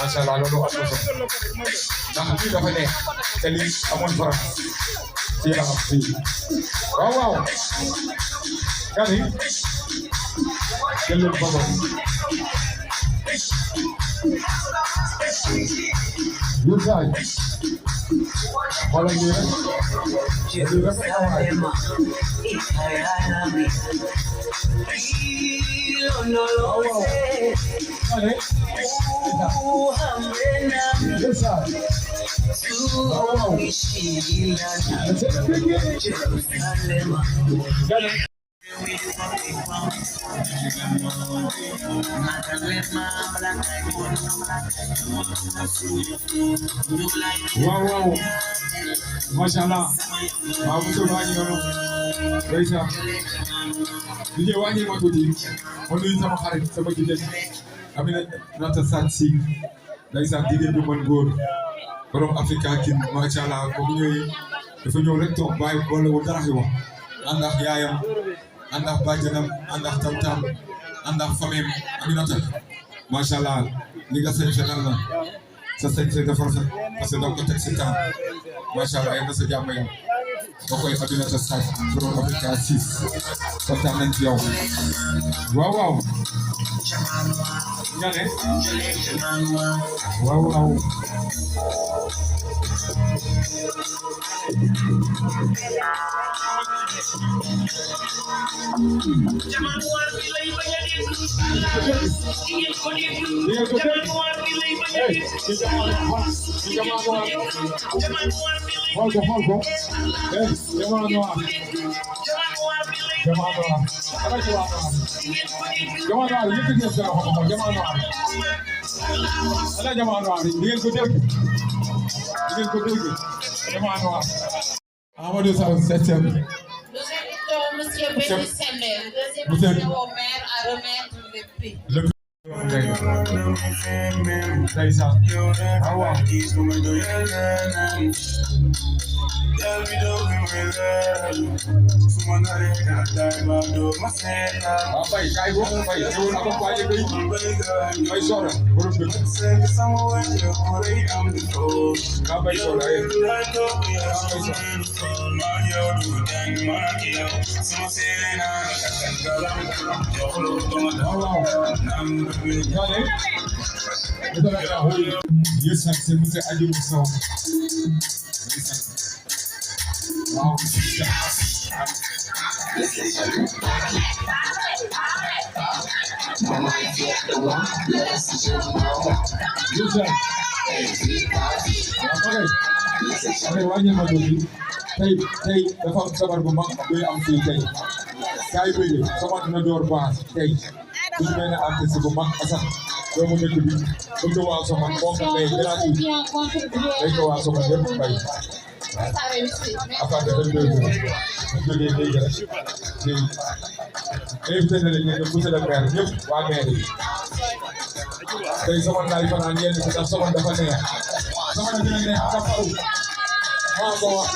macha allah loolu am na solo ndax lii dafa neex te lii amoon France ci la am fii waaw waaw kani jël leen babo yu saay xoolal lii rek lii rek waaw waaw macha allah waaw monsieur Ba ñu noonu ndeysaan di ñëw wàññi ma tuuti ma nuyu sama xarit sama jigéen Aminata Sadji Sy ndeysaan jigéen bu mën góor borom Africa kin macha allah ba mu ñëwee dafa ñëw rek toog bàyyi boole wu dara wax ànd ak yaayam ànd ak bàjjanam ànd ak tantam ànd ak famem Aminata macha allah li nga sañ fenal na sa sañ sa dafa rafet parce que da ko teg si temps macha allah yéen a sa jàmm yow boo koy Aminata Sarr borom Africa 6 kontaan nañ ci yow waaw waaw nga ne waaw waaw Amadou Sow, 7e. Nous invitons M. Béni Sender, deuxième adjoint au maire, à remettre le prix. Yes, c'est monsieur Adjou Sow. Wow. Tey dafa am sabar bu mag buy am fii tey kaay bëgg sama dina door baax tey duñu mel ne artiste bu mag asax doomu dëkk bi bëgg waa Sokone moom la may gratuit day ko waa Sokone yëpp bay affaire de 22 jours ñu jógee léegi rek ci invité na leen ne monsieur le maire ñëpp waa maire yi tey Sokone laay fanaan yenn ci ndax Sokone dafa neex Sokone dina neex ak faw maa ko wax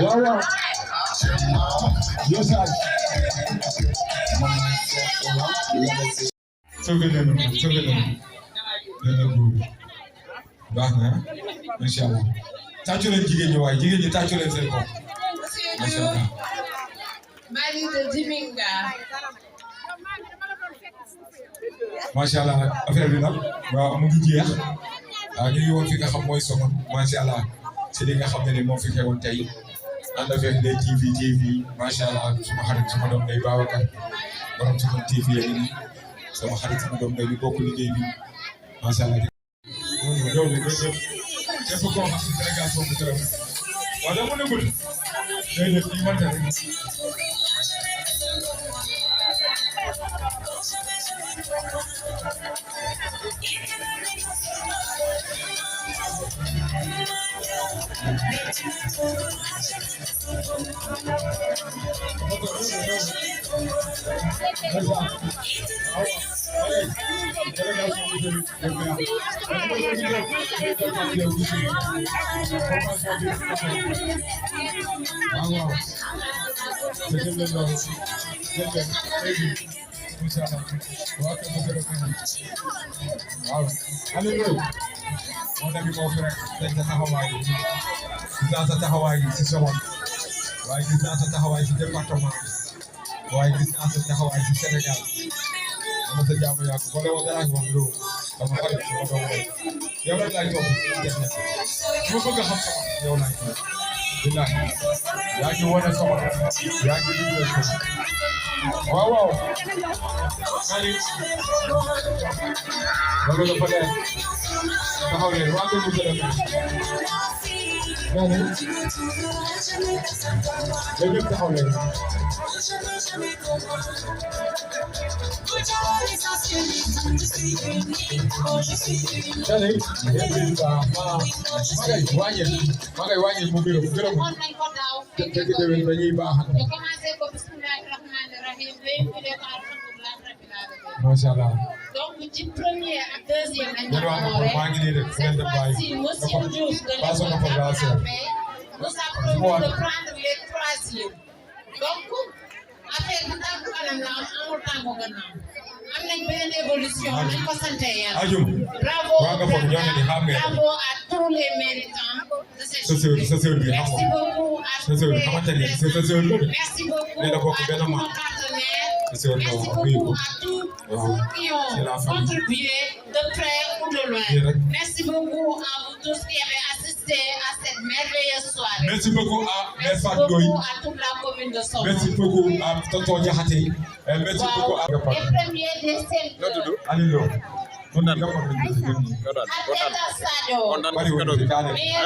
waaw waaw Yosal sauvé leen baax na incha allah tàccu leen jigéen ñi waaye jigéen ñi tàccu leen seen bopp macha allah. Marie de Diminga. macha allah affaire bi nag waaw mu ngi jeex waaw ñu ngi woon fi nga xam mooy Sokone macha allah ci li nga xam ne moom fi xewoon tey ànd avec les TV macha allah suma xarit suma doom day Babacar borom Sokone TV yi nii sama xarit sama doom day ñu bokk liggéey bi macha allah. yow de képp koo xam ne délégation bu tëral waaw dama ne guddi déedéet ñu mën rek. Wow, hallelujah. Moo tax moo fi rek dañ sa taxawaay gis naa sa taxawaay si Sokone waaye gis naa sa taxawaay si département waaye gis naa sa taxawaay si Sénégal dama sa jàmm yàgg boole woon dara ak moom loolu dama xarit sama doom yow rek laay toog def na ma bëgg a xam sama yow laay toog billahi yaa ngi wane sama yaa ngi liggéey ko waaw waaw kali loolu dafa leer taxaw leen waa ko monsieur le maire léegi taxaw leen magay wàññi mu gërëm te déwén dañuy baaxal macha allah. Donc, du premier à deuxième, monsieur Diouf de nous apprendons de prendre les troisièmes. Donc, affaire bi daal du kanam la amul tàngu gannaaw am na nañ beneen évolution nañ ko sante yàlla. bravo bravo à tous les méritants de cette journée. Merci beaucoup à tous les merci beaucoup à tous nos partenaires. Merci beaucoup à tous ceux qui ont contribué de près ou de loin. Merci beaucoup à vous tous qui avez assisté à cette merveilleuse soirée. Merci beaucoup à merci beaucoup à toute la commune de Somone. Merci beaucoup à Tonton Diakhaté. Merci beaucoup à les premiers des cinq. Alilo.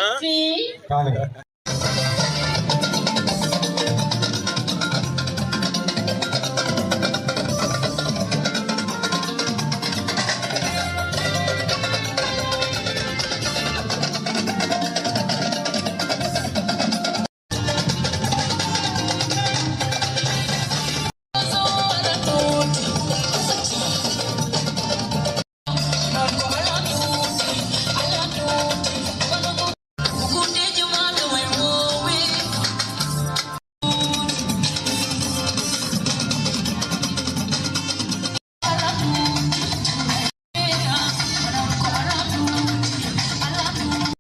Merci.